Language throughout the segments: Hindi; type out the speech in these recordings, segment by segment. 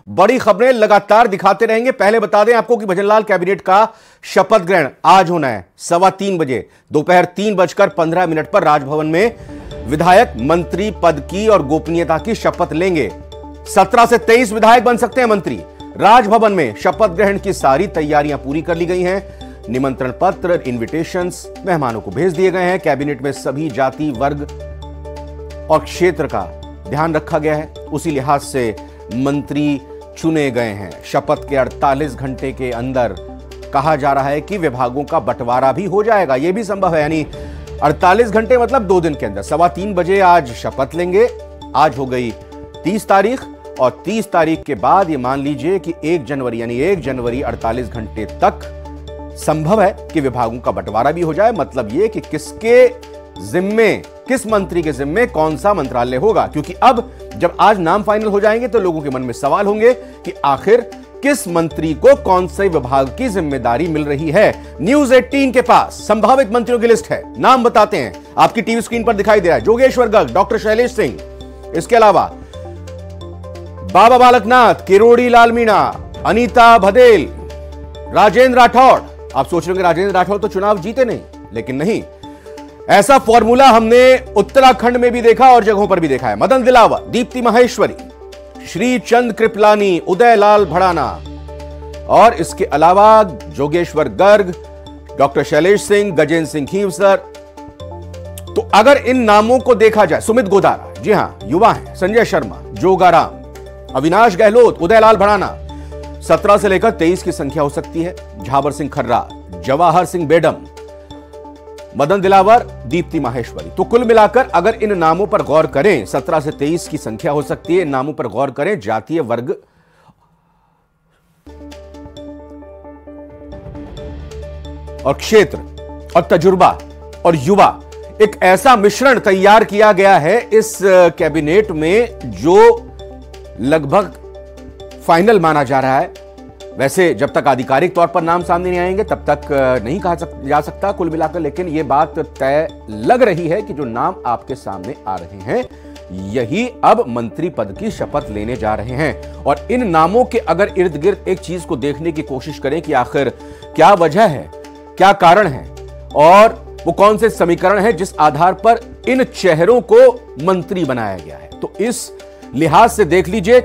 बड़ी खबरें लगातार दिखाते रहेंगे। पहले बता दें आपको कि भजनलाल कैबिनेट का शपथ ग्रहण आज होना है 3:15 बजे, दोपहर 3:15 पर राजभवन में विधायक मंत्री पद की और गोपनीयता की शपथ लेंगे। 17 से 23 विधायक बन सकते हैं मंत्री। राजभवन में शपथ ग्रहण की सारी तैयारियां पूरी कर ली गई हैं। निमंत्रण पत्र, इनविटेशंस मेहमानों को भेज दिए गए हैं। कैबिनेट में सभी जाति, वर्ग और क्षेत्र का ध्यान रखा गया है, उसी लिहाज से मंत्री चुने गए हैं। शपथ के 48 घंटे के अंदर कहा जा रहा है कि विभागों का बंटवारा भी हो जाएगा। यह भी संभव है, यानी 48 घंटे मतलब 2 दिन के अंदर। 3:15 बजे आज शपथ लेंगे। आज हो गई 30 तारीख और 30 तारीख के बाद ये मान लीजिए कि 1 जनवरी यानी 1 जनवरी 48 घंटे तक संभव है कि विभागों का बंटवारा भी हो जाए। मतलब ये कि किसके जिम्मे, किस मंत्री के जिम्मे कौन सा मंत्रालय होगा, क्योंकि अब जब आज नाम फाइनल हो जाएंगे तो लोगों के मन में सवाल होंगे कि आखिर किस मंत्री को कौन से विभाग की जिम्मेदारी मिल रही है। न्यूज 18 के पास संभावित मंत्रियों की लिस्ट है, नाम बताते हैं, आपकी टीवी स्क्रीन पर दिखाई दे रहा है। जोगेश्वर गर्ग, डॉक्टर शैलेश सिंह, इसके अलावा बाबा बालकनाथ, किरोड़ी लाल मीणा, अनीता भदेल, राजेंद्र राठौड़। आप सोच रहे होंगे राजेंद्र राठौड़ तो चुनाव जीते नहीं, लेकिन नहीं, ऐसा फॉर्मूला हमने उत्तराखंड में भी देखा और जगहों पर भी देखा है। मदन दिलावर, दीप्ति माहेश्वरी, श्रीचंद कृपलानी, उदय लाल भड़ाना और इसके अलावा जोगेश्वर गर्ग, डॉक्टर शैलेश सिंह, गजेंद्र सिंह खींवसर। तो अगर इन नामों को देखा जाए, सुमित गोदारा, जी हां युवा हैं, संजय शर्मा, जोगाराम, अविनाश गहलोत, उदय लाल भड़ाना, 17 से लेकर 23 की संख्या हो सकती है। झाबर सिंह खर्रा, जवाहर सिंह बेडम, मदन दिलावर, दीप्ति माहेश्वरी। तो कुल मिलाकर अगर इन नामों पर गौर करें, 17 से 23 की संख्या हो सकती है। इन नामों पर गौर करें, जातीय वर्ग और क्षेत्र और तजुर्बा और युवा, एक ऐसा मिश्रण तैयार किया गया है इस कैबिनेट में जो लगभग फाइनल माना जा रहा है। वैसे जब तक आधिकारिक तौर पर नाम सामने नहीं आएंगे तब तक नहीं कहा जा सकता कुल मिलाकर, लेकिन यह बात तय लग रही है कि जो नाम आपके सामने आ रहे हैं यही अब मंत्री पद की शपथ लेने जा रहे हैं। और इन नामों के अगर इर्द गिर्द एक चीज को देखने की कोशिश करें कि आखिर क्या वजह है, क्या कारण है और वो कौन से समीकरण है जिस आधार पर इन चेहरों को मंत्री बनाया गया है, तो इस लिहाज से देख लीजिए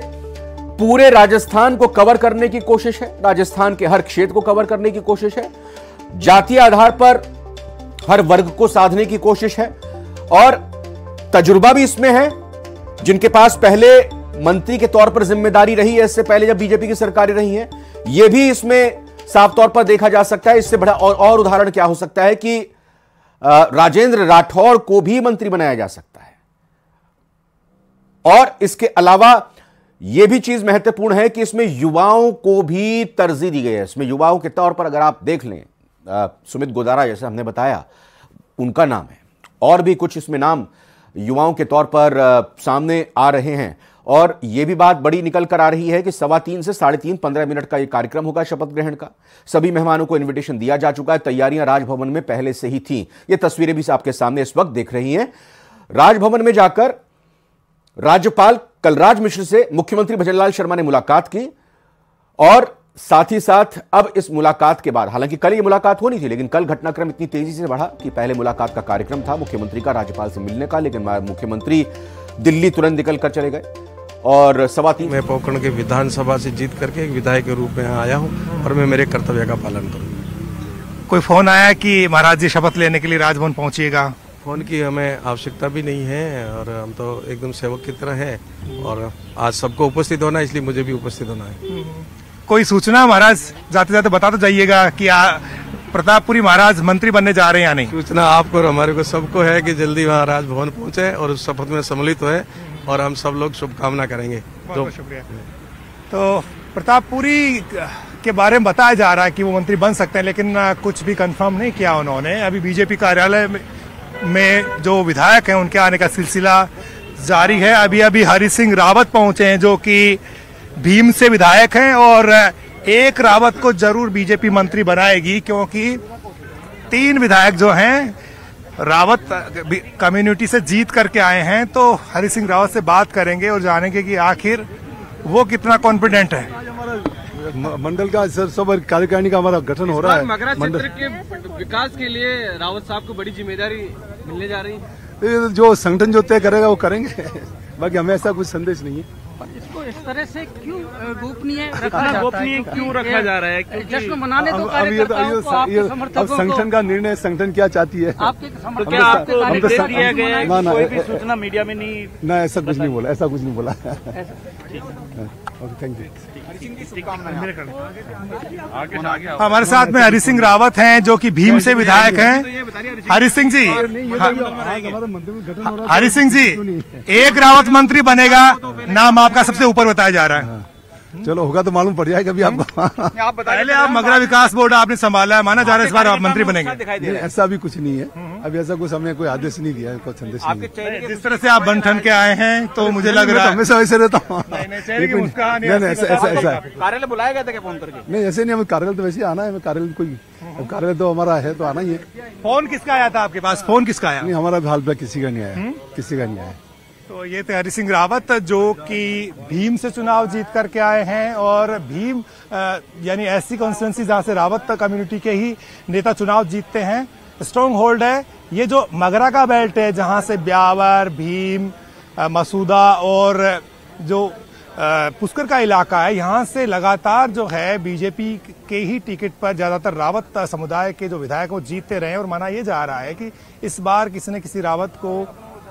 पूरे राजस्थान को कवर करने की कोशिश है, राजस्थान के हर क्षेत्र को कवर करने की कोशिश है, जातीय आधार पर हर वर्ग को साधने की कोशिश है और तजुर्बा भी इसमें है। जिनके पास पहले मंत्री के तौर पर जिम्मेदारी रही है, इससे पहले जब बीजेपी की सरकारें रही हैं, यह भी इसमें साफ तौर पर देखा जा सकता है। इससे बड़ा और उदाहरण क्या हो सकता है कि राजेंद्र राठौड़ को भी मंत्री बनाया जा सकता है। और इसके अलावा यह भी चीज महत्वपूर्ण है कि इसमें युवाओं को भी तरजीह दी गई है। इसमें युवाओं के तौर पर अगर आप देख लें, सुमित गोदारा जैसे हमने बताया उनका नाम है, और भी कुछ इसमें नाम युवाओं के तौर पर सामने आ रहे हैं। और यह भी बात बड़ी निकल कर आ रही है कि 3:15 से 3:30 15 मिनट का यह कार्यक्रम होगा शपथ ग्रहण का। सभी मेहमानों को इन्विटेशन दिया जा चुका है, तैयारियां राजभवन में पहले से ही थी। ये तस्वीरें भी आपके सामने इस वक्त देख रही हैं। राजभवन में जाकर राज्यपाल कलराज मिश्र से मुख्यमंत्री भजनलाल शर्मा ने मुलाकात की और साथ ही साथ अब इस मुलाकात के बाद, हालांकि कल ये मुलाकात होनी थी, लेकिन कल घटनाक्रम इतनी तेजी से बढ़ा कि पहले मुलाकात का कार्यक्रम था मुख्यमंत्री का राज्यपाल से मिलने का, लेकिन मुख्यमंत्री दिल्ली तुरंत निकल कर चले गए। और 3:15 मैं पोखरण के विधानसभा से जीत करके एक विधायक के रूप में आया हूं और मैं मेरे कर्तव्य का पालन करूंगा। कोई फोन आया कि महाराज जी शपथ लेने के लिए राजभवन पहुंचिएगा? फोन की हमें आवश्यकता भी नहीं है और हम तो एकदम सेवक की तरह हैं और आज सबको उपस्थित होना, इसलिए मुझे भी उपस्थित होना है। कोई सूचना महाराज जाते जाते बता तो जाइएगा कि प्रतापपुरी महाराज मंत्री बनने जा रहे हैं या नहीं? सूचना आपको और हमारे को सबको है कि जल्दी वहाँ राजभवन पहुंचे और उस शपथ में सम्मिलित हुए और हम सब लोग शुभकामना करेंगे। तो शुक्रिया। तो प्रतापपुरी के बारे में बताया जा रहा है कि वो मंत्री बन सकते हैं, लेकिन कुछ भी कंफर्म नहीं किया उन्होंने। अभी बीजेपी कार्यालय में जो विधायक हैं उनके आने का सिलसिला जारी है। अभी अभी हरि सिंह रावत पहुंचे हैं जो कि भीम से विधायक हैं और एक रावत को जरूर बीजेपी मंत्री बनाएगी, क्योंकि 3 विधायक जो हैं रावत कम्युनिटी से जीत करके आए हैं। तो हरि सिंह रावत से बात करेंगे और जानेंगे कि आखिर वो कितना कॉन्फिडेंट है? आज हमारा मंडल का सब कार्यकारिणी का हमारा गठन हो रहा है। मगरा क्षेत्र के विकास के लिए रावत साहब को बड़ी जिम्मेदारी मिलने जा रही है। जो संगठन जो तय करेगा वो करेंगे बाकी हमें ऐसा कुछ संदेश नहीं है। इसको इस तरह से क्यों गोपनीय क्यों रखा जा रहा है? जश्न मनाने दो कार्यकर्ताओं को, आपके समर्थकों को। अब संगठन का निर्णय, संगठन क्या चाहती है। आपके समर्थकों को दिया गया है, कोई भी सूचना मीडिया में नहीं? ना, ऐसा कुछ नहीं बोला, ऐसा कुछ नहीं बोला। Thank you. हमारे साथ में हरि सिंह रावत हैं जो कि भीम से विधायक हैं। हरि सिंह जी, हरि सिंह जी, एक रावत मंत्री बनेगा, नाम आपका सबसे ऊपर बताया जा रहा है। चलो होगा तो मालूम पड़ जाएगा अभी आपको। पहले आप मगरा विकास बोर्ड आपने संभाला है, माना जा रहा है इस बार आप मंत्री बनेंगे। ऐसा भी कुछ नहीं है, अभी ऐसा कुछ हमने कोई आदेश नहीं दिया है, कोई संदेश नहीं। जिस तरह से आप बन ठन के आए हैं तो मुझे लग रहा है हमेशा वैसे रहता हूँ। नहीं, ऐसा कार्यालय बुलाया गया था क्या फोन करके? नहीं, ऐसे नहीं, हमें कार्यालय तो वैसे आना है। कार्यालय कोई कार्यालय तो हमारा है तो आना ही है। फोन किसका आया था आपके पास? फोन किसका आया? नहीं, हमारा हाल फिलहाल किसी का नहीं आया, किसी का नहीं आया। तो ये थे हरि सिंह रावत जो कि भीम से चुनाव जीत करके आए हैं और भीम यानी ऐसी कॉन्स्टिट्यूंसी जहां से रावत कम्युनिटी के ही नेता चुनाव जीतते हैं, स्ट्रॉन्ग होल्ड है। ये जो मगरा का बेल्ट है जहां से ब्यावर, भीम, मसूदा और जो पुष्कर का इलाका है, यहाँ से लगातार जो है बीजेपी के ही टिकट पर ज्यादातर रावत समुदाय के जो विधायक वो जीतते रहे और माना यह जा रहा है कि इस बार किसी न किसी रावत को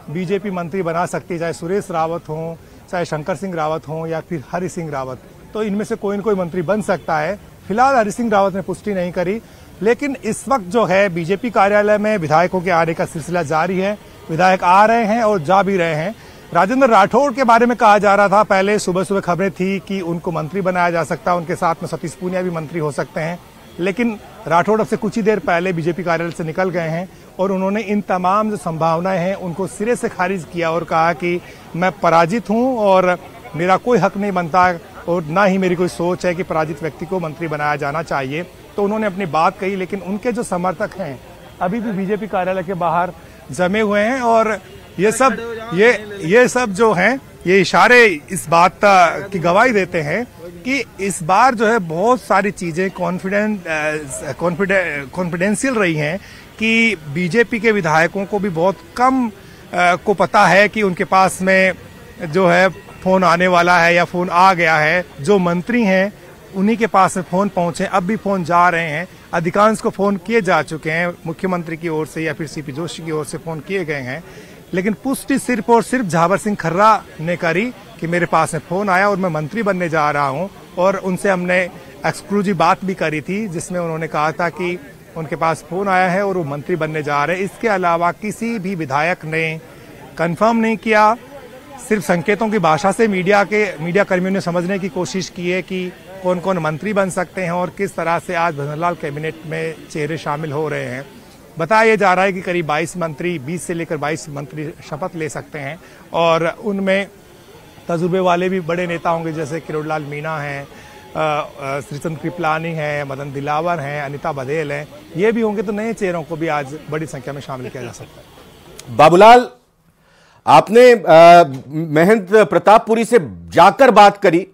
बीजेपी मंत्री बना सकती है, चाहे सुरेश रावत हो, चाहे शंकर सिंह रावत हो या फिर हरि सिंह रावत। तो इनमें से कोई न कोई मंत्री बन सकता है। फिलहाल हरि सिंह रावत ने पुष्टि नहीं करी, लेकिन इस वक्त जो है बीजेपी कार्यालय में विधायकों के आने का सिलसिला जारी है। विधायक आ रहे हैं और जा भी रहे हैं। राजेंद्र राठौड़ के बारे में कहा जा रहा था, पहले सुबह सुबह खबरें थी कि उनको मंत्री बनाया जा सकता है, उनके साथ में सतीश पूनिया भी मंत्री हो सकते हैं, लेकिन राठौड़ अब से कुछ ही देर पहले बीजेपी कार्यालय से निकल गए हैं और उन्होंने इन तमाम जो संभावनाएं हैं उनको सिरे से खारिज किया और कहा कि मैं पराजित हूं और मेरा कोई हक नहीं बनता और ना ही मेरी कोई सोच है कि पराजित व्यक्ति को मंत्री बनाया जाना चाहिए। तो उन्होंने अपनी बात कही, लेकिन उनके जो समर्थक हैं अभी भी बीजेपी कार्यालय के बाहर जमे हुए हैं और ये सब जो हैं ये इशारे इस बात की गवाही देते हैं कि इस बार जो है बहुत सारी चीजें कॉन्फिडेंशियल रही हैं कि बीजेपी के विधायकों को भी बहुत कम को पता है कि उनके पास में जो है फोन आने वाला है या फोन आ गया है। जो मंत्री हैं उन्हीं के पास में फोन पहुंचे, अब भी फोन जा रहे हैं। अधिकांश को फोन किए जा चुके हैं, मुख्यमंत्री की ओर से या फिर सीपी जोशी की ओर से फोन किए गए हैं, लेकिन पुष्टि सिर्फ और सिर्फ झावर सिंह खर्रा ने करी कि मेरे पास में फोन आया और मैं मंत्री बनने जा रहा हूं। और उनसे हमने एक्सक्लूसिव बात भी करी थी जिसमें उन्होंने कहा था कि उनके पास फोन आया है और वो मंत्री बनने जा रहे हैं। इसके अलावा किसी भी विधायक ने कंफर्म नहीं किया, सिर्फ संकेतों की भाषा से मीडिया कर्मियों ने समझने की कोशिश की है कि कौन कौन मंत्री बन सकते हैं और किस तरह से आज भजनलाल कैबिनेट में चेहरे शामिल हो रहे हैं। बताया जा रहा है कि करीब 20 से लेकर 22 मंत्री शपथ ले सकते हैं और उनमें तजुर्बे वाले भी बड़े नेता होंगे, जैसे किरोड़लाल मीणा हैं, श्रीचंद्र कृपलानी हैं, मदन दिलावर हैं, अनिता बघेल हैं, ये भी होंगे। तो नए चेहरों को भी आज बड़ी संख्या में शामिल किया जा सकता है। बाबूलाल, आपने महंत प्रतापपुरी से जाकर बात करी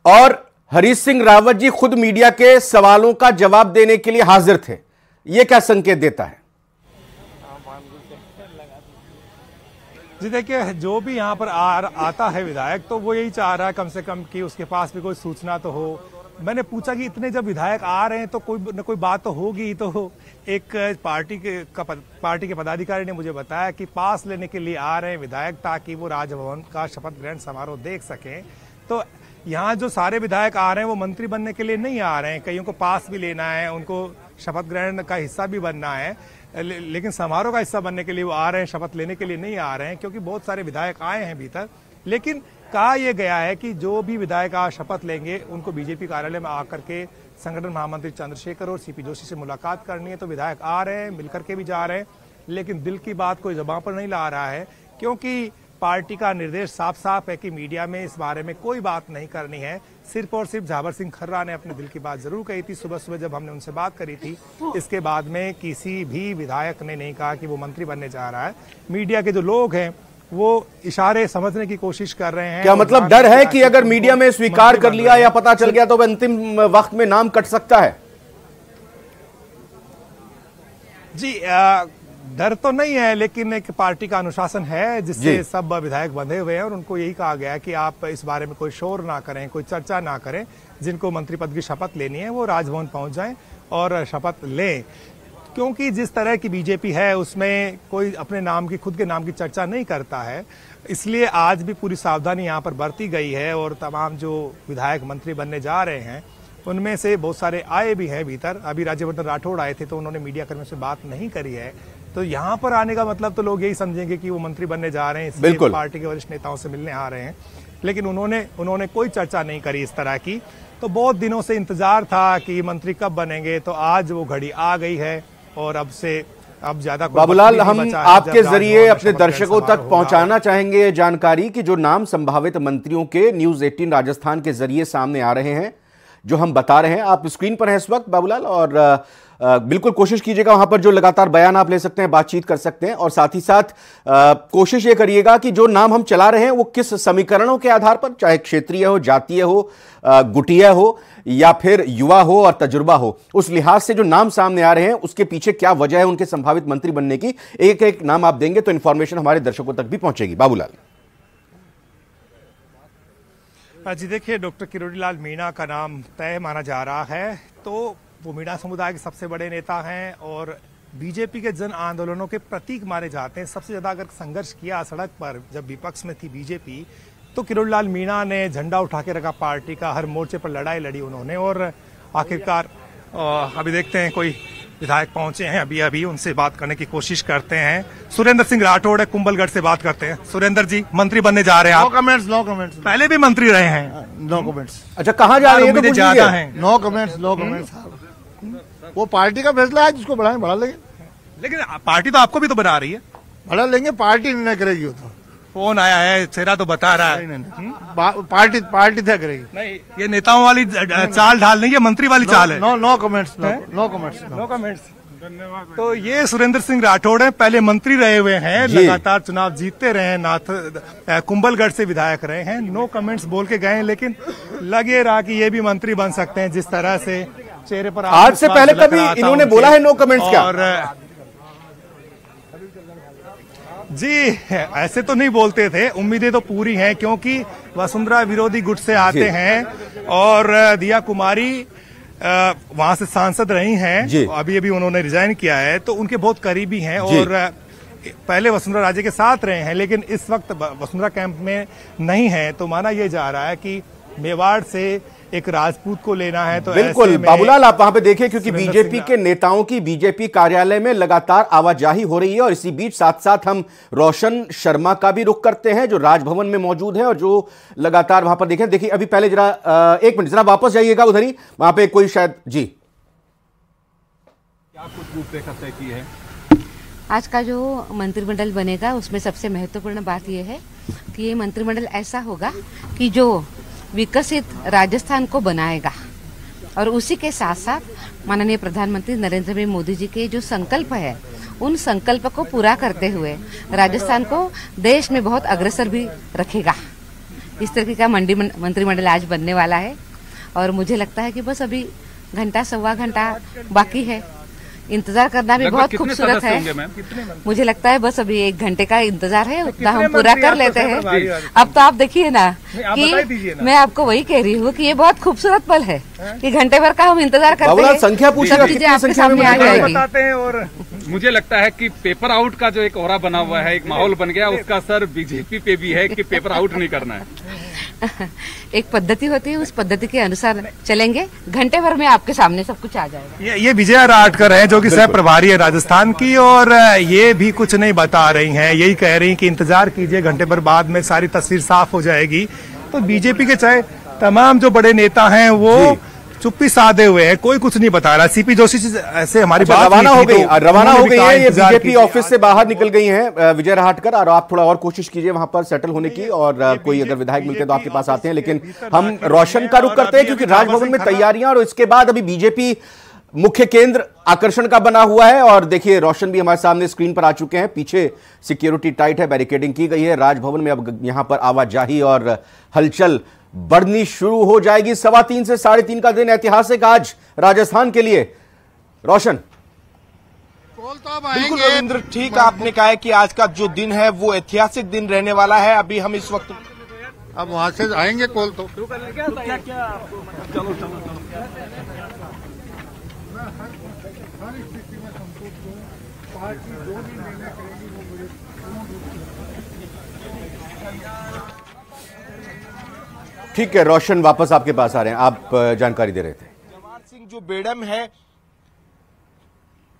और हरि सिंह रावत जी खुद मीडिया के सवालों का जवाब देने के लिए हाजिर थे, यह क्या संकेत देता है? जी देखिए, जो भी यहाँ पर आता है विधायक तो वो यही चाह रहा है कम से कम कि उसके पास भी कोई सूचना तो हो। मैंने पूछा कि इतने जब विधायक आ रहे हैं तो कोई न कोई बात तो होगी। तो एक पार्टी के पदाधिकारी ने मुझे बताया कि पास लेने के लिए आ रहे हैं विधायक ताकि वो राजभवन का शपथ ग्रहण समारोह देख सकें। तो यहाँ जो सारे विधायक आ रहे हैं वो मंत्री बनने के लिए नहीं आ रहे हैं, कईयों को पास भी लेना है, उनको शपथ ग्रहण का हिस्सा भी बनना है, लेकिन समारोह का हिस्सा बनने के लिए वो आ रहे हैं, शपथ लेने के लिए नहीं आ रहे हैं, क्योंकि बहुत सारे विधायक आए हैं भीतर। लेकिन कहा यह गया है कि जो भी विधायक आज शपथ लेंगे उनको बीजेपी कार्यालय में आकर के संगठन महामंत्री चंद्रशेखर और सीपी जोशी से मुलाकात करनी है। तो विधायक आ रहे हैं, मिलकर के भी जा रहे हैं, लेकिन दिल की बात कोई जबां पर नहीं ला रहा है, क्योंकि पार्टी का निर्देश साफ साफ है कि मीडिया में इस बारे में कोई बात नहीं करनी है। सिर्फ और सिर्फ झावर सिंह खर्रा ने अपने दिल की बात जरूर कही थी सुबह सुबह जब हमने उनसे बात करी थी। इसके बाद में किसी भी विधायक ने नहीं कहा कि वो मंत्री बनने जा रहा है। मीडिया के जो लोग हैं वो इशारे समझने की कोशिश कर रहे हैं। क्या मतलब डर है कि अगर मीडिया में स्वीकार कर लिया या पता चल गया तो अंतिम वक्त में नाम कट सकता है? जी डर तो नहीं है, लेकिन एक पार्टी का अनुशासन है जिससे सब विधायक बंधे हुए हैं और उनको यही कहा गया है कि आप इस बारे में कोई शोर ना करें, कोई चर्चा ना करें। जिनको मंत्री पद की शपथ लेनी है वो राजभवन पहुंच जाएं और शपथ लें, क्योंकि जिस तरह की बीजेपी है उसमें कोई अपने नाम की, खुद के नाम की चर्चा नहीं करता है। इसलिए आज भी पूरी सावधानी यहाँ पर बरती गई है और तमाम जो विधायक मंत्री बनने जा रहे हैं उनमें से बहुत सारे आए भी हैं भीतर। अभी राज्यवर्धन राठौड़ आए थे तो उन्होंने मीडिया कर्मियों से बात नहीं करी है, तो यहाँ पर आने का मतलब तो लोग यही समझेंगे कि वो मंत्री बनने जा रहे हैं, इसलिए पार्टी के वरिष्ठ नेताओं से मिलने आ रहे हैं। लेकिन उन्होंने कोई चर्चा नहीं करी इस तरह की। तो बहुत दिनों से इंतजार था कि मंत्री कब बनेंगे, तो आज वो घड़ी आ गई है और अब ज्यादा बाबूलाल, हम आपके जरिए अपने दर्शकों तक पहुंचाना चाहेंगे ये जानकारी कि जो नाम संभावित मंत्रियों के न्यूज 18 राजस्थान के जरिए सामने आ रहे हैं, जो हम बता रहे हैं, आप स्क्रीन पर हैं इस वक्त बाबूलाल, और बिल्कुल कोशिश कीजिएगा वहां पर जो लगातार बयान आप ले सकते हैं, बातचीत कर सकते हैं, और साथ ही साथ कोशिश ये करिएगा कि जो नाम हम चला रहे हैं वो किस समीकरणों के आधार पर, चाहे क्षेत्रीय हो, जातीय हो, गुटिया हो या फिर युवा हो और तजुर्बा हो, उस लिहाज से जो नाम सामने आ रहे हैं उसके पीछे क्या वजह है उनके संभावित मंत्री बनने की, एक एक नाम आप देंगे तो इंफॉर्मेशन हमारे दर्शकों तक भी पहुंचेगी। बाबूलाल जी देखिए, डॉक्टर किरोड़ीलाल मीणा का नाम तय माना जा रहा है। तो वो मीणा समुदाय के सबसे बड़े नेता हैं और बीजेपी के जन आंदोलनों के प्रतीक माने जाते हैं। सबसे ज्यादा अगर संघर्ष किया सड़क पर जब विपक्ष में थी बीजेपी, तो किरोड़ीलाल मीणा ने झंडा उठा के रखा पार्टी का, हर मोर्चे पर लड़ाई लड़ी उन्होंने। और आखिरकार अभी देखते हैं कोई विधायक पहुंचे हैं, अभी उनसे बात करने की कोशिश करते हैं। सुरेंद्र सिंह राठौड़ है, कुंभलगढ़ से बात करते हैं। सुरेंद्र जी, मंत्री बनने जा रहे हैं आप? No comments. पहले भी मंत्री रहे हैं। No comments. अच्छा, कहाँ जा रहे हैं? तो ज्यादा है। No comments. वो पार्टी का फैसला है, जिसको बढ़ाएं बढ़ा लेंगे। लेकिन पार्टी तो आपको भी तो बना रही है। बढ़ा लेंगे, पार्टी निर्णय करेगी। वो तो फोन आया है, चेहरा तो बता रहा है। नहीं, पार्टी तय करेगी। नहीं, ये नेताओं वाली चाल ढाल नहीं है, मंत्री वाली चाल है। No comments. धन्यवाद। तो ये सुरेंद्र सिंह राठौड़ है, पहले मंत्री रहे हुए हैं, लगातार चुनाव जीतते रहे हैं, कुंभलगढ़ से विधायक रहे हैं। नो कमेंट्स बोल के गए, लेकिन लगे रहा कि ये भी मंत्री बन सकते हैं। जिस तरह से चेहरे पर आज से पहले कभी इन्होंने बोला है नो कमेंट्स क्या? और जी ऐसे तो नहीं बोलते थे। उम्मीदें तो पूरी हैं, क्योंकि वसुंधरा विरोधी गुट से आते हैं और दिया कुमारी वहां से सांसद रही हैं। अभी उन्होंने रिजाइन किया है, तो उनके बहुत करीबी हैं और पहले वसुंधरा राजे के साथ रहे हैं, लेकिन इस वक्त वसुंधरा कैंप में नहीं है। तो माना यह जा रहा है कि मेवाड़ से एक राजपूत को लेना है। तो बिल्कुल बाबूलाल, आप वहां पे देखें, क्योंकि बीजेपी के नेताओं की बीजेपी कार्यालय में लगातार आवाजाही हो रही है, और इसी बीच साथ साथ हम रोशन शर्मा का भी रुख करते हैं जो राजभवन में मौजूद है और जो लगातार वहां पर देखें। देखिए, अभी पहले जरा एक मिनट जरा वापस जाइएगा उधर ही, वहां पे कोई शायद जी क्या कुछ रूपरेखा तय की है? आज का जो मंत्रिमंडल बनेगा उसमें सबसे महत्वपूर्ण बात यह है कि ये मंत्रिमंडल ऐसा होगा कि जो विकसित राजस्थान को बनाएगा, और उसी के साथ साथ माननीय प्रधानमंत्री नरेंद्र भाई मोदी जी के जो संकल्प है, उन संकल्प को पूरा करते हुए राजस्थान को देश में बहुत अग्रसर भी रखेगा। इस तरीके का मंत्रिमंडल आज बनने वाला है, और मुझे लगता है कि बस अभी घंटा सवा घंटा बाकी है। इंतजार करना भी बहुत खूबसूरत है। मुझे लगता है बस अभी 1 घंटे का इंतजार है, उतना हम पूरा कर लेते हैं। अब तो आप देखिए ना कि मैं आपको वही कह रही हूँ कि ये बहुत खूबसूरत पल है कि घंटे भर का हम इंतजार करते हैं। संख्या पूछ सब चीजें आपके सामने आ जाएगी। और मुझे लगता है कि पेपर आउट का जो एक ऑरा बना हुआ है, एक माहौल बन गया, उसका असर बीजेपी पे भी है कि पेपर आउट नहीं करना है। एक पद्धति होती है, उस पद्धति के अनुसार चलेंगे। घंटे भर में आपके सामने सब कुछ आ जाएगा। ये विजया राठकर है जो कि सह प्रभारी है राजस्थान की, और ये भी कुछ नहीं बता रही हैं, यही कह रही हैं कि इंतजार कीजिए, घंटे भर बाद में सारी तस्वीर साफ हो जाएगी। तो बीजेपी के चाहे तमाम जो बड़े नेता हैं वो चुप्पी साधे हुए हैं, कोई कुछ नहीं बता रहा। सीपी जोशी से हमारी बात रवाना हो गई है, ये बीजेपी ऑफिस से बाहर निकल गई हैं विजय राठकर, और आप थोड़ा और कोशिश कीजिए वहां पर सेटल होने की, और कोई अगर विधायक मिलते हैं तो आपके पास आते हैं। लेकिन हम रोशन का रुख करते हैं, क्योंकि राजभवन में तैयारियां और इसके बाद अभी बीजेपी मुख्य केंद्र आकर्षण का बना हुआ है। और देखिए रोशन भी हमारे सामने स्क्रीन पर आ चुके हैं। पीछे सिक्योरिटी टाइट है, बैरिकेडिंग की गई है। राजभवन में अब यहां पर आवाजाही और हलचल बढ़नी शुरू हो जाएगी। 3:15 से 3:30 का दिन ऐतिहासिक आज राजस्थान के लिए। रोशन। बिल्कुल रविंद्र, ठीक आपने कहा है कि आज का जो दिन है वो ऐतिहासिक दिन रहने वाला है। अभी हम इस वक्त अब वहां से आएंगे कॉल तो चलो ठीक है रोशन, वापस आपके पास आ रहे हैं। आप जानकारी दे रहे थे। जवाहर सिंह जो बेडम है,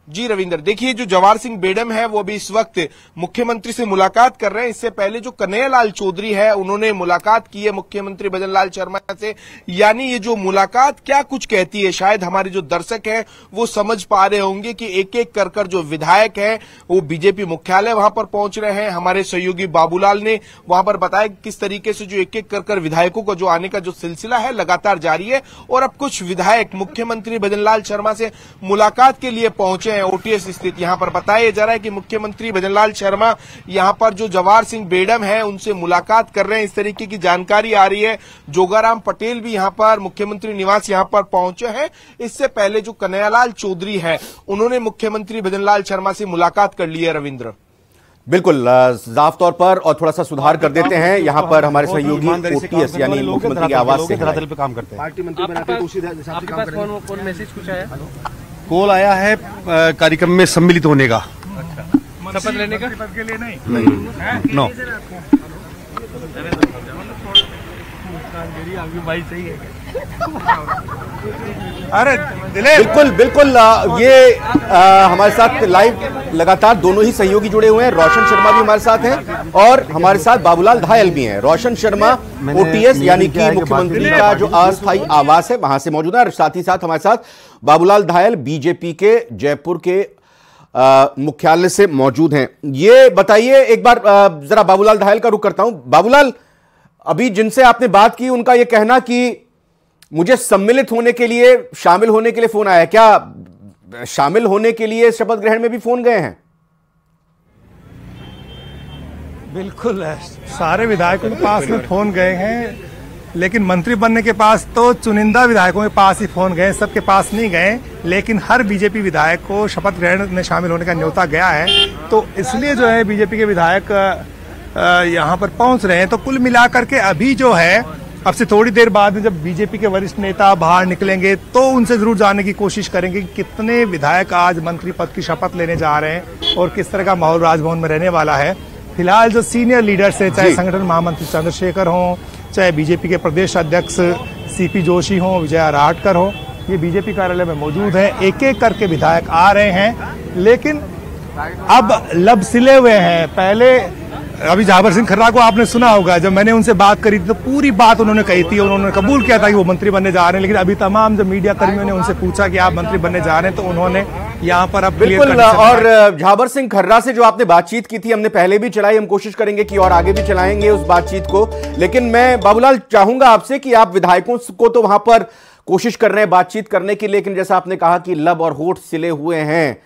जी रविंद्र, देखिए जो जवाहर सिंह बेडम है वो अभी इस वक्त मुख्यमंत्री से मुलाकात कर रहे हैं। इससे पहले जो कन्हैयालाल चौधरी है उन्होंने मुलाकात की है मुख्यमंत्री भजनलाल शर्मा से। यानी ये जो मुलाकात क्या कुछ कहती है, शायद हमारे जो दर्शक हैं वो समझ पा रहे होंगे कि एक एक कर जो विधायक है वो बीजेपी मुख्यालय वहां पर पहुंच रहे हैं। हमारे सहयोगी बाबूलाल ने वहां पर बताया किस तरीके से जो एक एक कर विधायकों को जो आने का जो सिलसिला है लगातार जारी है। और अब कुछ विधायक मुख्यमंत्री भजनलाल शर्मा से मुलाकात के लिए पहुंचे ओटीएस स्थित। यहां पर बताया जा रहा है कि मुख्यमंत्री भजनलाल शर्मा यहां पर जो जवाहर सिंह बेडम है उनसे मुलाकात कर रहे हैं, इस तरीके की जानकारी आ रही है। जोगाराम पटेल भी यहां पर मुख्यमंत्री निवास यहां पर पहुंचे हैं। इससे पहले जो कन्हैयालाल चौधरी है उन्होंने मुख्यमंत्री भजनलाल शर्मा से मुलाकात कर ली है। रविंद्र, बिल्कुल साफ तौर पर और थोड़ा सा सुधार कर देते हैं। यहाँ पर हमारे सहयोगी ओटीएस यानी मुख्यमंत्री की आवाज से धरातल पे काम करते हैं। पार्टी मंत्री बनाते हैं तो उसी हिसाब से काम करेंगे। कौन मैसेज कुछ आया? कॉल आया है कार्यक्रम में सम्मिलित होने का। शपथ लेने का? के लिए नहीं। नो। भाई सही है। अरे बिल्कुल बिल्कुल ये हमारे साथ लाइव लगातार दोनों ही सहयोगी जुड़े हुए हैं। रोशन शर्मा भी हमारे साथ हैं और हमारे साथ बाबूलाल धायल भी हैं। रोशन शर्मा ओटीएस यानी कि मुख्यमंत्री का जो अस्थायी आवास है वहां से मौजूद है और साथ ही साथ हमारे साथ बाबूलाल धायल बीजेपी के जयपुर के मुख्यालय से मौजूद हैं। ये बताइए एक बार जरा बाबूलाल धायल का रुख करता हूं। बाबूलाल, अभी जिनसे आपने बात की उनका यह कहना कि मुझे सम्मिलित होने के लिए, शामिल होने के लिए फोन आया, क्या शामिल होने के लिए शपथ ग्रहण में भी फोन गए हैं? बिल्कुल, सारे विधायकों के पास में फोन गए हैं, लेकिन मंत्री बनने के पास तो चुनिंदा विधायकों के पास ही फोन गए, सबके पास नहीं गए। लेकिन हर बीजेपी विधायक को शपथ ग्रहण में शामिल होने का न्योता गया है, तो इसलिए जो है बीजेपी के विधायक यहाँ पर पहुंच रहे हैं। तो कुल मिलाकर के अभी जो है, अब से थोड़ी देर बाद में जब बीजेपी के वरिष्ठ नेता बाहर निकलेंगे तो उनसे जरूर जानने की कोशिश करेंगे कि कितने विधायक आज मंत्री पद की शपथ लेने जा रहे हैं और किस तरह का माहौल राजभवन में रहने वाला है। फिलहाल जो सीनियर लीडर्स है, चाहे संगठन महामंत्री चंद्रशेखर हों, चाहे बीजेपी के प्रदेश अध्यक्ष सीपी जोशी हों, विजया राहटकर हों, ये बीजेपी कार्यालय में मौजूद हैं। एक एक करके विधायक आ रहे हैं, लेकिन अब लब सिले हुए हैं। पहले अभी जवाहर सिंह खर्रा को आपने सुना होगा, जब मैंने उनसे बात करी थी तो पूरी बात उन्होंने कही थी, उन्होंने कबूल किया था कि वो मंत्री बनने जा रहे हैं। लेकिन अभी तमाम जब मीडिया कर्मियों ने उनसे पूछा कि आप मंत्री बनने जा रहे हैं, तो उन्होंने यहाँ पर अब बिल्कुल। और जवाहर सिंह खर्रा से जो आपने बातचीत की थी, हमने पहले भी चलाई, हम कोशिश करेंगे कि और आगे भी चलाएंगे उस बातचीत को। लेकिन मैं बाबूलाल चाहूंगा आपसे कि आप विधायकों को तो वहां पर कोशिश कर रहे हैं बातचीत करने की, लेकिन जैसा आपने कहा कि लब और होठ सिले हुए हैं,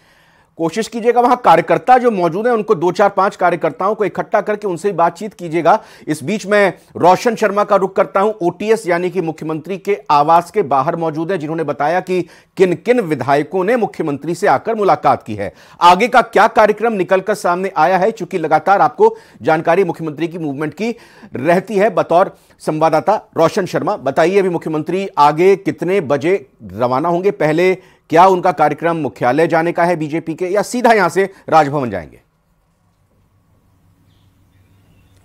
कोशिश कीजिएगा वहां कार्यकर्ता जो मौजूद हैं उनको 2-4-5 कार्यकर्ताओं को इकट्ठा करके उनसे बातचीत कीजिएगा। इस बीच में रोशन शर्मा का रुख करता हूं। ओटीएस यानी कि मुख्यमंत्री के आवास के बाहर मौजूद हैं, जिन्होंने बताया कि किन किन विधायकों ने मुख्यमंत्री से आकर मुलाकात की है। आगे का क्या कार्यक्रम निकलकर सामने आया है, चूंकि लगातार आपको जानकारी मुख्यमंत्री की मूवमेंट की रहती है। बतौर संवाददाता रोशन शर्मा, बताइए अभी मुख्यमंत्री आगे कितने बजे रवाना होंगे? पहले क्या उनका कार्यक्रम मुख्यालय जाने का है बीजेपी के, या सीधा यहां से राजभवन जाएंगे?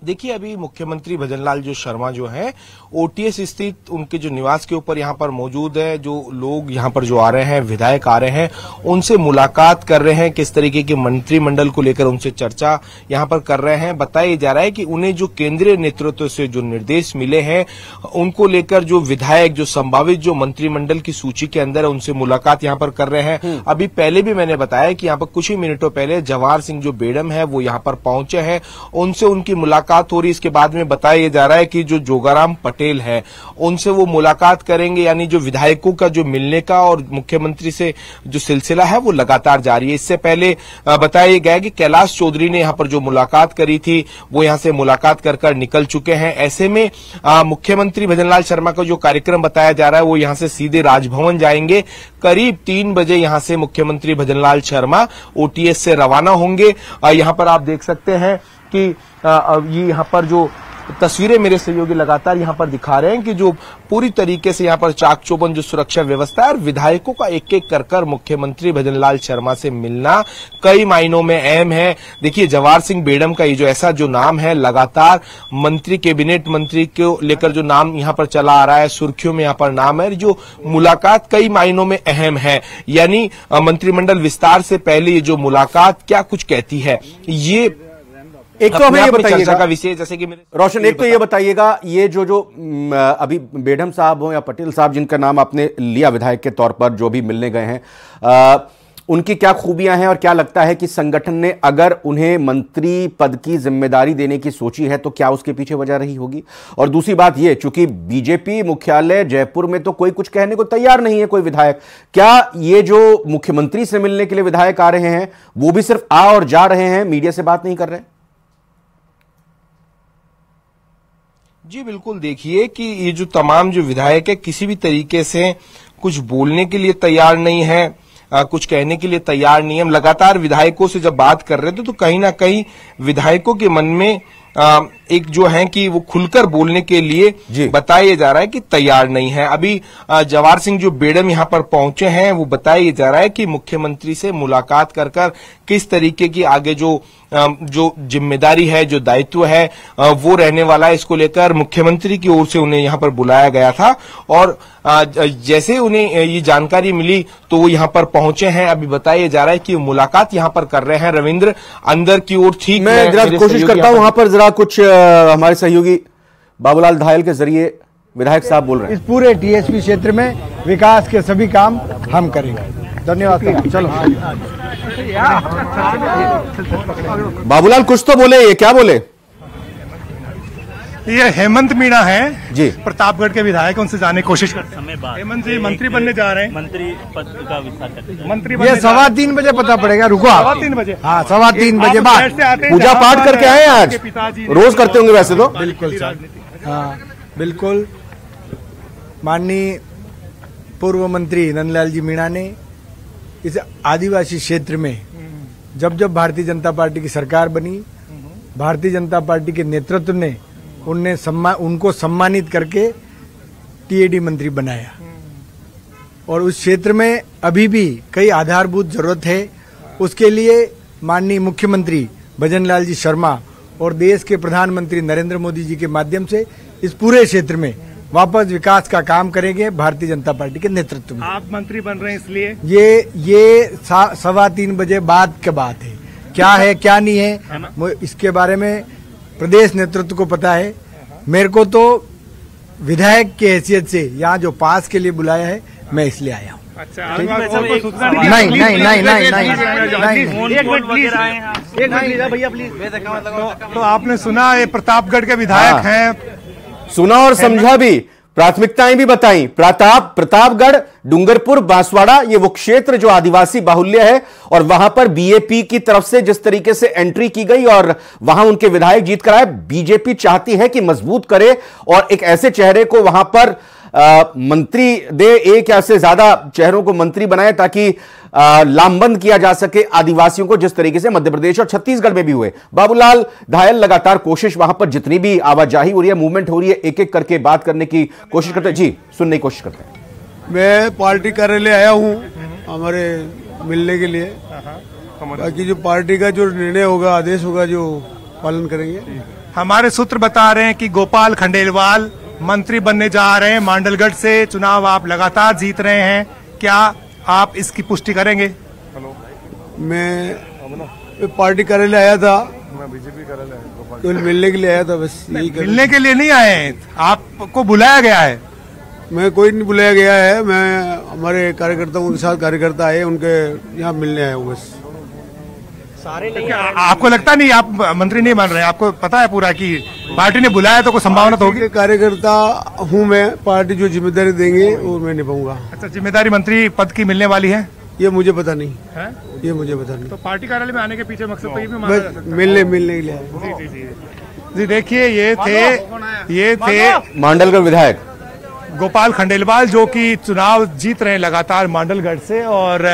देखिए, अभी मुख्यमंत्री भजनलाल जो शर्मा जो है ओटीएस स्थित उनके जो निवास के ऊपर यहाँ पर मौजूद है। जो लोग यहाँ पर जो आ रहे हैं, विधायक आ रहे हैं, उनसे मुलाकात कर रहे हैं, किस तरीके के मंत्रिमंडल को लेकर उनसे चर्चा यहाँ पर कर रहे हैं। बताया जा रहा है कि उन्हें जो केंद्रीय नेतृत्व से जो निर्देश मिले हैं उनको लेकर जो विधायक, जो संभावित जो मंत्रिमंडल की सूची के अंदर है, उनसे मुलाकात यहाँ पर कर रहे हैं। अभी पहले भी मैंने बताया कि यहाँ पर कुछ ही मिनटों पहले जवाहर सिंह जो बेडम है वो यहाँ पर पहुंचे हैं, उनसे उनकी मुलाकात मुलाकात हो रही है। इसके बाद में बताया जा रहा है कि जो जोगाराम पटेल है उनसे वो मुलाकात करेंगे, यानी जो विधायकों का जो मिलने का और मुख्यमंत्री से जो सिलसिला है वो लगातार जारी है। इससे पहले बताया गया कि कैलाश चौधरी ने यहां पर जो मुलाकात करी थी वो यहां से मुलाकात कर निकल चुके हैं। ऐसे में मुख्यमंत्री भजनलाल शर्मा का जो कार्यक्रम बताया जा रहा है वो यहां से सीधे राजभवन जाएंगे। करीब 3 बजे यहां से मुख्यमंत्री भजनलाल शर्मा ओटीएस से रवाना होंगे। यहां पर आप देख सकते हैं कि ये यहां पर जो तस्वीरें मेरे सहयोगी लगातार यहां पर दिखा रहे हैं कि जो पूरी तरीके से यहां पर चाक चौबंद जो सुरक्षा व्यवस्था है और विधायकों का एक एक कर मुख्यमंत्री भजनलाल शर्मा से मिलना कई मायनों में अहम है। देखिए, जवाहर सिंह बेडम का ये जो ऐसा जो नाम है, लगातार मंत्री, कैबिनेट मंत्री को लेकर जो नाम यहां पर चला आ रहा है, सुर्खियों में यहां पर नाम है। जो मुलाकात कई मायनों में अहम है, यानी मंत्रिमंडल विस्तार से पहले ये जो मुलाकात क्या कुछ कहती है, ये एक तो हमें ये बताइएगा का विषय, जैसे कि रोशन, एक तो ये बताइएगा, ये जो अभी बेडम साहब हो या पटेल साहब जिनका नाम आपने लिया विधायक के तौर पर, जो भी मिलने गए हैं, उनकी क्या खूबियां हैं और क्या लगता है कि संगठन ने अगर उन्हें मंत्री पद की जिम्मेदारी देने की सोची है तो क्या उसके पीछे वजह रही होगी? और दूसरी बात ये, चूंकि बीजेपी मुख्यालय जयपुर में तो कोई कुछ कहने को तैयार नहीं है कोई विधायक, क्या ये जो मुख्यमंत्री से मिलने के लिए विधायक आ रहे हैं वो भी सिर्फ आ और जा रहे हैं, मीडिया से बात नहीं कर रहे? जी बिल्कुल, देखिए कि ये जो तमाम जो विधायक है किसी भी तरीके से कुछ बोलने के लिए तैयार नहीं है, कुछ कहने के लिए तैयार नहीं है। हम लगातार विधायकों से जब बात कर रहे थे तो कहीं ना कहीं विधायकों के मन में एक जो है कि वो खुलकर बोलने के लिए बताया जा रहा है कि तैयार नहीं है। अभी जवाहर सिंह जो बेडम यहां पर पहुंचे हैं वो बताया जा रहा है कि मुख्यमंत्री से मुलाकात कर किस तरीके की आगे जो जिम्मेदारी है, जो दायित्व है वो रहने वाला है, इसको लेकर मुख्यमंत्री की ओर से उन्हें यहां पर बुलाया गया था। और जैसे उन्हें ये जानकारी मिली तो वो यहां पर पहुंचे हैं। अभी बताया जा रहा है कि मुलाकात यहां पर कर रहे हैं। रविंद्र अंदर की ओर ठीक, मैं जरा कोशिश करता हूं वहां पर जरा कुछ हमारे सहयोगी बाबूलाल धायल के जरिए विधायक साहब बोल रहे हैं। इस पूरे टीएसपी क्षेत्र में विकास के सभी काम हम करेंगे। धन्यवाद। चलो बाबूलाल कुछ तो बोले, ये क्या बोले? ये हेमंत मीणा है जी, प्रतापगढ़ के विधायक, उनसे जाने की कोशिश करते हैं। हेमंत जी मंत्री बनने जा रहे हैं, मंत्री पद का विस्तार करते, मंत्री ये 3:15 बजे पता पड़ेगा। रुको, 3:15 बजे, हाँ 3:15 बजे बाद पूजा पाठ करके आए आज, रोज करते होंगे वैसे तो। बिल्कुल सर, हाँ बिल्कुल। माननीय पूर्व मंत्री नंदलाल जी मीणा ने इस आदिवासी क्षेत्र में जब भारतीय जनता पार्टी की सरकार बनी, भारतीय जनता पार्टी के नेतृत्व ने उनको सम्मानित करके टीएडी मंत्री बनाया। और उस क्षेत्र में अभी भी कई आधारभूत जरूरत है। उसके लिए माननीय मुख्यमंत्री भजनलाल जी शर्मा और देश के प्रधानमंत्री नरेंद्र मोदी जी के माध्यम से इस पूरे क्षेत्र में वापस विकास का काम करेंगे भारतीय जनता पार्टी के नेतृत्व में। आप मंत्री बन रहे हैं इसलिए ये 3:15 बजे बाद की बात है। क्या है क्या नहीं है इसके बारे में प्रदेश नेतृत्व को पता है। मेरे को तो विधायक की हैसियत से यहाँ जो पास के लिए बुलाया है, मैं इसलिए आया हूँ। अच्छा, नहीं। तो आपने सुना, ये प्रतापगढ़ के विधायक हैं, सुना और समझा भी, प्राथमिकताएं भी बताई। प्रतापगढ़, डूंगरपुर, बांसवाड़ा, ये वो क्षेत्र जो आदिवासी बाहुल्य है और वहां पर बीएपी की तरफ से जिस तरीके से एंट्री की गई और वहां उनके विधायक जीत कर आए। बीजेपी चाहती है कि मजबूत करे और एक ऐसे चेहरे को वहां पर मंत्री दे, एक या से ज्यादा चेहरों को मंत्री बनाए ताकि लामबंद किया जा सके आदिवासियों को, जिस तरीके से मध्य प्रदेश और छत्तीसगढ़ में भी हुए। बाबूलाल धायल लगातार कोशिश, वहां पर जितनी भी आवाजाही हो रही है, मूवमेंट हो रही है, एक एक करके बात करने की कोशिश करते हैं। जी, सुनने की कोशिश करते हैं। मैं पार्टी कार्यालय आया हूँ हमारे मिलने के लिए, बाकी जो पार्टी का जो निर्णय होगा, आदेश होगा, जो पालन करेंगे। हमारे सूत्र बता रहे हैं कि गोपाल खंडेलवाल मंत्री बनने जा रहे हैं। मांडलगढ़ से चुनाव आप लगातार जीत रहे हैं, क्या आप इसकी पुष्टि करेंगे? मैं पार्टी कार्यालय आया था, बीजेपी कार्यालय तो मिलने के लिए आया था, बस यही। मिलने के लिए नहीं आए हैं, आपको बुलाया गया है? मैं कोई नहीं बुलाया गया है, मैं हमारे कार्यकर्ताओं के साथ कार्यकर्ता आए, उनके यहाँ मिलने आया हूँ बस। आपको लगता नहीं आप मंत्री नहीं बन रहे? आपको पता है पूरा कि पार्टी ने बुलाया तो कोई संभावना तो होगी? कार्यकर्ता हूँ मैं, पार्टी जो जिम्मेदारी देंगे वो मैं निभाऊंगा। अच्छा, जिम्मेदारी मंत्री पद की मिलने वाली है? ये मुझे पता नहीं है, ये मुझे पता नहीं। तो पार्टी कार्यालय में आने के पीछे मकसद तो ये भी माना जा सकता है? मिलने के लिए। जी देखिए, ये थे मांडलगढ़ विधायक गोपाल खंडेलवाल, जो कि चुनाव जीत रहे हैं लगातार मांडलगढ़ से, और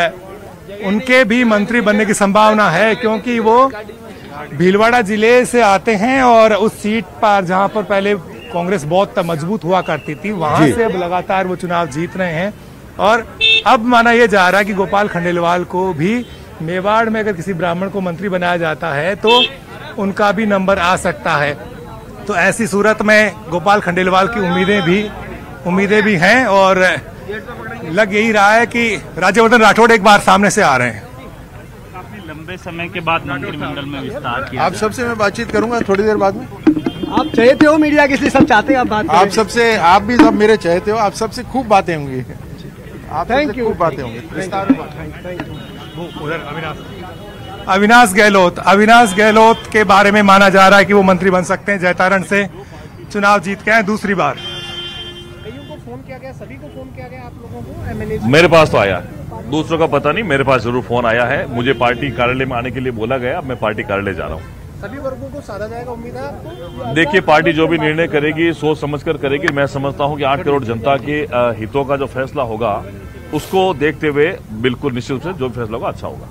उनके भी मंत्री बनने की संभावना है क्योंकि वो भीलवाड़ा जिले से आते हैं और उस सीट पर जहां पर पहले कांग्रेस बहुत मजबूत हुआ करती थी, वहां से अब लगातार वो चुनाव जीत रहे हैं। और अब माना यह जा रहा है कि गोपाल खंडेलवाल को भी मेवाड़ में अगर किसी ब्राह्मण को मंत्री बनाया जाता है तो उनका भी नंबर आ सकता है। तो ऐसी सूरत में गोपाल खंडेलवाल की उम्मीदें भी हैं और लग यही रहा है कि राज्यवर्धन राठौड़ एक बार सामने से आ रहे हैं। काफी लंबे समय के बाद मंत्रिमंडल में विस्तार किया। आप सबसे मैं बातचीत करूंगा थोड़ी देर बाद में। आप चाहते हो मीडिया के, इसलिए सब चाहते हैं आप बात करें। आप सबसे, आप भी सब मेरे चाहते हो, आप सबसे खूब बातें होंगी। आप थैंक यू, खूब बातें होंगी। अविनाश गहलोत के बारे में माना जा रहा है कि वो मंत्री बन सकते हैं। जयतारण से चुनाव जीत के आए दूसरी बार। फोन किया गया, सभी को फोन किया गया आप लोगों को? एमएलए मेरे पास तो आया, दूसरों का पता नहीं, मेरे पास जरूर फोन आया है। मुझे पार्टी कार्यालय में आने के लिए बोला गया, मैं पार्टी कार्यालय जा रहा हूँ। सभी वर्गों को साधा जाएगा, उम्मीद है आपको? देखिए, पार्टी जो भी निर्णय करेगी सोच समझकर करेगी। मैं समझता हूँ कि 8 करोड़ जनता के हितों का जो फैसला होगा उसको देखते हुए बिल्कुल निश्चित रूप से जो भी फैसला होगा अच्छा होगा।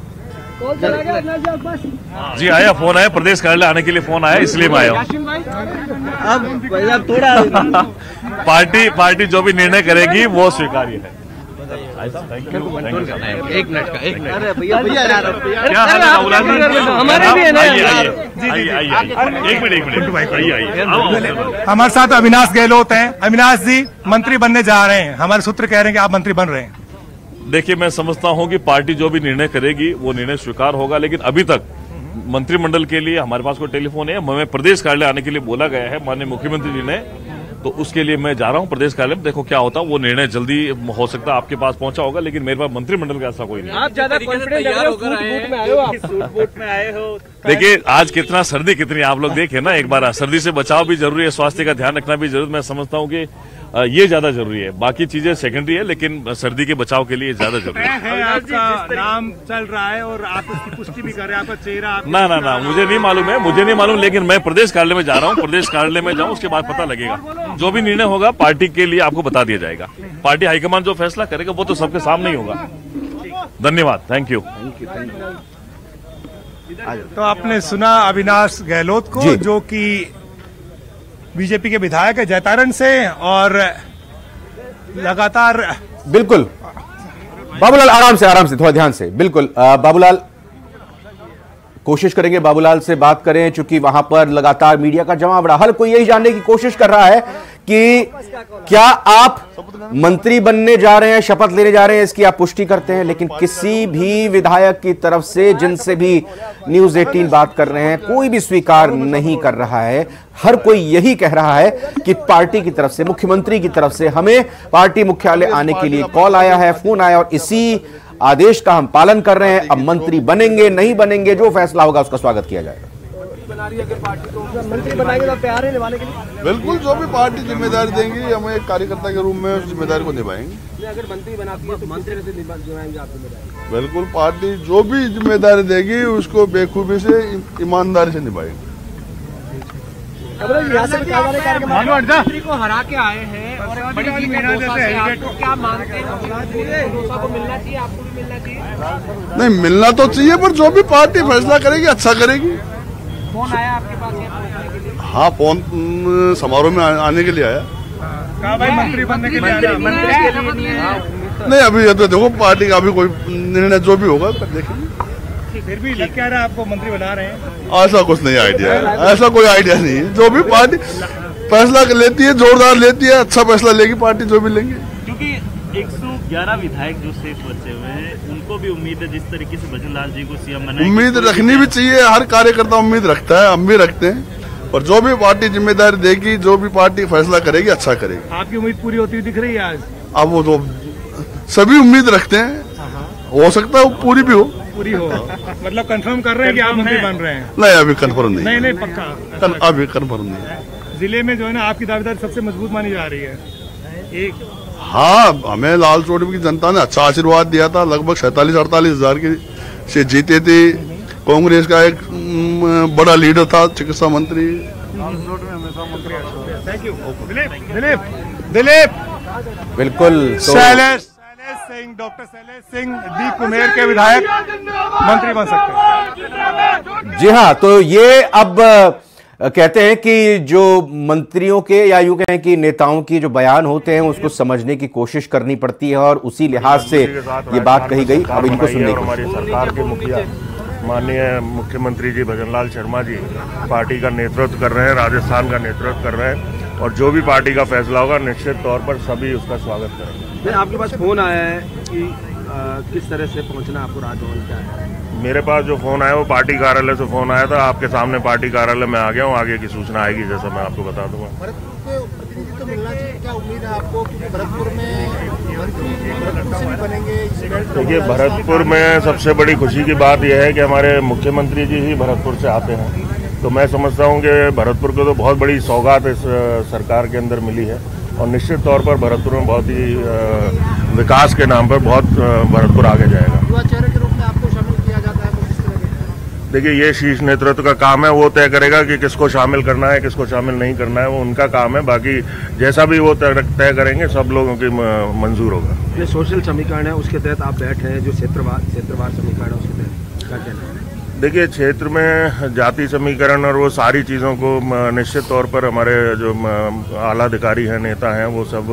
जी आया, फोन आया, प्रदेश कार्यालय आने के लिए फोन आया, इसलिए मैं आया हूँ। पार्टी जो भी निर्णय करेगी वो स्वीकार्य है। एक मिनट का हमारे साथ अविनाश गहलोत हैं। अविनाश जी, मंत्री बनने जा रहे हैं, हमारे सूत्र कह रहे हैं कि आप मंत्री बन रहे हैं। देखिए, मैं समझता हूं कि पार्टी जो भी निर्णय करेगी वो निर्णय स्वीकार होगा, लेकिन अभी तक मंत्रिमंडल के लिए हमारे पास कोई टेलीफोन है। हमें प्रदेश कार्यालय आने के लिए बोला गया है माननीय मुख्यमंत्री जी ने, तो उसके लिए मैं जा रहा हूं प्रदेश कार्यालय में। देखो क्या होता है, वो निर्णय जल्दी हो सकता है आपके पास पहुंचा होगा, लेकिन मेरे पास मंत्रिमंडल का ऐसा कोई नहीं। आप ज्यादा कॉन्फिडेंट लग रहे हो, सूट बूट में आए हो। देखिए, आज कितना सर्दी कितनी आप लोग देखे ना एक बार। सर्दी से बचाव भी जरूरी है, स्वास्थ्य का ध्यान रखना भी जरूरी। मैं समझता हूँ कि ये ज्यादा जरूरी है, बाकी चीजें सेकेंडरी है, लेकिन सर्दी के बचाव के लिए ज्यादा जरूरी है। आपका नाम चल रहा है और आप उसकी पुष्टि भी कर रहे हैं, आपका चेहरा ना मुझे नहीं मालूम, लेकिन मैं प्रदेश कार्यालय में जा रहा हूँ। प्रदेश कार्यालय में जाऊँ, उसके बाद पता लगेगा। जो भी निर्णय होगा पार्टी के लिए आपको बता दिया जाएगा। पार्टी हाईकमान जो फैसला करेगा वो तो सबके सामने ही होगा। धन्यवाद, थैंक यू। तो आपने सुना अविनाश गहलोत को, जो कि बीजेपी के विधायक है जयतारण से, और लगातार बिल्कुल बाबूलाल आराम से थोड़ा ध्यान से, बिल्कुल बाबूलाल कोशिश करेंगे बाबूलाल से बात करें, चूंकि वहां पर लगातार मीडिया का जमावड़ा। हर कोई यही जानने की कोशिश कर रहा है कि क्या आप मंत्री बनने जा रहे हैं, शपथ लेने जा रहे हैं, इसकी आप पुष्टि करते हैं। लेकिन किसी भी विधायक की तरफ से, जिनसे भी न्यूज़ 18 बात कर रहे हैं, कोई भी स्वीकार नहीं कर रहा है। हर कोई यही कह रहा है कि पार्टी की तरफ से, मुख्यमंत्री की तरफ से हमें पार्टी मुख्यालय आने के लिए कॉल आया है, फोन आया, और इसी आदेश का हम पालन कर रहे हैं। अब मंत्री बनेंगे नहीं बनेंगे, जो फैसला होगा उसका स्वागत किया जाएगा। मंत्री बनाएंगे तो तैयार है निभाने के लिए? बिल्कुल, जो भी पार्टी जिम्मेदारी देंगी हम एक कार्यकर्ता के रूप में उस जिम्मेदारी को निभाएंगे। अगर मंत्री बनाती है तो मंत्री कैसे निभाएंगे आप जिम्मेदारी? बिल्कुल, पार्टी जो भी जिम्मेदारी देगी उसको बेखूबी से, ईमानदारी से निभाएंगे। मंत्री को हरा के आए हैं और बड़ी जीत है दोसा से, आपको क्या मानते हैं? दोसा को मिलना चाहिए, आपको भी मिलना चाहिए? नहीं, मिलना तो चाहिए, पर जो भी पार्टी फैसला करेगी अच्छा करेगी। फोन आया आपके पास यहाँ के लिए? हाँ, फोन समारोह में आने के लिए आया। कहा भाई मंत्री बनने के लिए आना? मंत्री के लिए नहीं, अभी ये तो देखो पार्टी का अभी कोई निर्णय जो भी होगा देखेंगे। फिर भी लग क्या रहा है आपको मंत्री बना रहे हैं? ऐसा कुछ नहीं आइडिया है, ऐसा कोई आइडिया नहीं है। जो भी पार्टी फैसला लेती है, जोरदार लेती है, अच्छा फैसला लेगी पार्टी, जो भी लेंगे। क्योंकि 111 विधायक जो शेष बचे हुए हैं, उनको भी उम्मीद है जिस तरीके से भजनलाल जी को सीएम बनाएंगे। उम्मीद रखनी भी चाहिए, हर कार्यकर्ता उम्मीद रखता है, हम भी रखते हैं। और जो भी पार्टी जिम्मेदारी देगी, जो भी पार्टी फैसला करेगी, अच्छा करेगी। आपकी उम्मीद पूरी होती हुई दिख रही है आज? अब वो तो सभी उम्मीद रखते हैं, हो सकता है वो पूरी भी हो। पूरी हो। मतलब कंफर्म कर रहे हैं कि आप मंत्री बन रहे हैं? नहीं, अभी कंफर्म नहीं। नहीं पक्का अभी कंफर्म नहीं। जिले में जो है ना आपकी दावेदारी सबसे मजबूत मानी जा रही है। एक हाँ, हमें लाल चौड़ी की जनता ने अच्छा आशीर्वाद दिया था, लगभग 47-48 हजार की से जीते थे। कांग्रेस का एक बड़ा लीडर था चिकित्सा मंत्री। Thank you Dilip. बिल्कुल। शैलेश सिंह, डॉक्टर शैलेश सिंह डी कुमेर के विधायक मंत्री बन सकते हैं। जी हाँ, तो ये अब कहते हैं कि जो मंत्रियों के या यूं कहें कि नेताओं की जो बयान होते हैं उसको समझने की कोशिश करनी पड़ती है और उसी लिहाज से ये बात कही गई। अब इनको सुनने की। हमारी सरकार के मुखिया माननीय मुख्यमंत्री जी भजनलाल शर्मा जी पार्टी का नेतृत्व कर रहे हैं, राजस्थान का नेतृत्व कर रहे हैं और जो भी पार्टी का फैसला होगा निश्चित तौर पर सभी उसका स्वागत करेंगे। आपके पास फोन आया है कि किस तरह से पहुंचना आपको राजभवन क्या है? मेरे पास जो फोन आया वो पार्टी कार्यालय से फोन आया था। आपके सामने पार्टी कार्यालय में आ गया हूँ, आगे की सूचना आएगी जैसा मैं आपको बता दूंगा। भरतपुर के प्रतिनिधि तो मिलना चाहिए, क्या उम्मीद है आपको कि भरतपुर से भी बनेंगे? देखिए, भरतपुर में सबसे बड़ी खुशी की बात यह है कि हमारे मुख्यमंत्री जी ही भरतपुर से आते हैं, तो मैं समझता हूँ कि भरतपुर को तो बहुत बड़ी सौगात इस सरकार के अंदर मिली है और निश्चित तौर पर भरतपुर में बहुत ही विकास के नाम पर बहुत भरतपुर आगे जाएगा। युवा चेहरे के रूप में आपको शामिल किया जाता है? देखिए, ये शीर्ष नेतृत्व का काम है, वो तय करेगा कि किसको शामिल करना है किसको शामिल नहीं करना है, वो उनका काम है। बाकी जैसा भी वो तय करेंगे सब लोगों की मंजूर होगा। ये सोशल समीकरण है, उसके तहत आप बैठे हैं, जो क्षेत्रवार समीकरण है उसके तहत क्या कहना है? देखिए, क्षेत्र में जाति समीकरण और वो सारी चीज़ों को निश्चित तौर पर हमारे जो आला अधिकारी हैं, नेता हैं, वो सब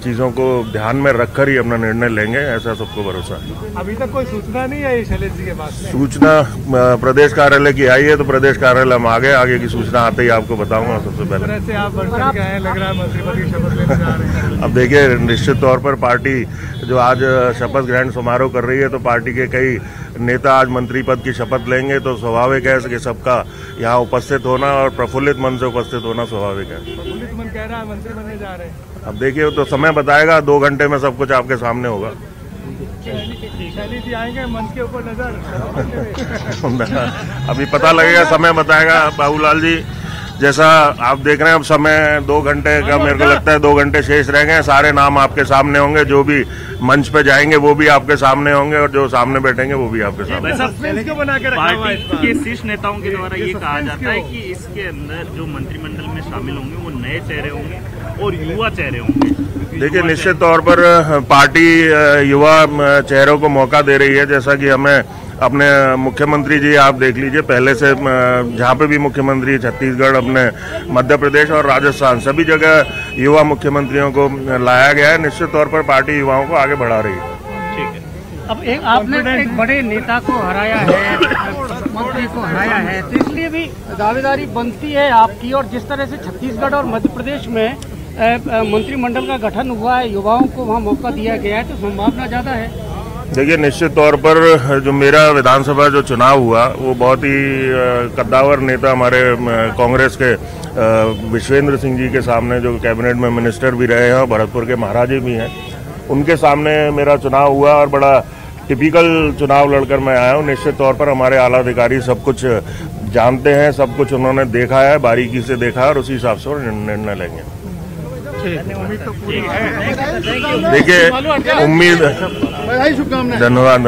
चीज़ों को ध्यान में रखकर ही अपना निर्णय लेंगे, ऐसा सबको भरोसा है। अभी तक कोई सूचना नहीं आई शैलेश जी के पास? सूचना प्रदेश कार्यालय की आई है, तो प्रदेश कार्यालय हम आगे की सूचना आते ही आपको बताऊंगा सबसे पहले। आप बनकर के आए, लग रहा है मंत्री पद की शपथ लेने जा रहे हैं। अब देखिए, निश्चित तौर पर पार्टी जो आज शपथ ग्रहण समारोह कर रही है, तो पार्टी के कई नेता आज मंत्री पद की शपथ लेंगे, तो स्वाभाविक है कि सबका यहाँ उपस्थित होना और प्रफुल्लित मन से उपस्थित होना स्वाभाविक है। प्रफुल्लित मन कह रहा है मंत्री बनने जा रहे हैं। अब देखिए, तो समय बताएगा, 2 घंटे में सब कुछ आपके सामने होगा। शैलेश जी आएंगे मंच के ऊपर नजर? अभी पता लगेगा, समय बताएगा बाबूलाल जी। जैसा आप देख रहे हैं, अब समय 2 घंटे का मेरे को लगता है 2 घंटे शेष रह गए। सारे नाम आपके सामने होंगे, जो भी मंच पे जाएंगे वो भी आपके सामने होंगे और जो सामने बैठेंगे वो भी आपके सामने। पार्टी के शीर्ष नेताओं के द्वारा ये कहा जाता है कि इसके अंदर जो मंत्रिमंडल में शामिल होंगे वो नए चेहरे होंगे और युवा चेहरे होंगे। देखिए, निश्चित तौर पर पार्टी युवा चेहरों को मौका दे रही है। जैसा कि हमें अपने मुख्यमंत्री जी आप देख लीजिए, पहले से जहाँ पे भी मुख्यमंत्री छत्तीसगढ़, अपने मध्य प्रदेश और राजस्थान, सभी जगह युवा मुख्यमंत्रियों को लाया गया है। निश्चित तौर पर पार्टी युवाओं को आगे बढ़ा रही है। ठीक है। अब आपने एक बड़े नेता को हराया है, मंत्री को हराया है, तो इसलिए भी दावेदारी बनती है आपकी। और जिस तरह से छत्तीसगढ़ और मध्य प्रदेश में मंत्रिमंडल का गठन हुआ है, युवाओं को वहाँ मौका दिया गया है, तो संभावना ज्यादा है। देखिए, निश्चित तौर पर जो मेरा विधानसभा जो चुनाव हुआ वो बहुत ही कद्दावर नेता हमारे कांग्रेस के विश्वेंद्र सिंह जी के सामने, जो कैबिनेट में मिनिस्टर भी रहे हैं और भरतपुर के महाराजे भी हैं, उनके सामने मेरा चुनाव हुआ और बड़ा टिपिकल चुनाव लड़कर मैं आया हूँ। निश्चित तौर पर हमारे आला अधिकारी सब कुछ जानते हैं, सब कुछ उन्होंने देखा है, बारीकी से देखा है और उसी हिसाब से निर्णय लेंगे। देखिए, उम्मीद, धन्यवाद।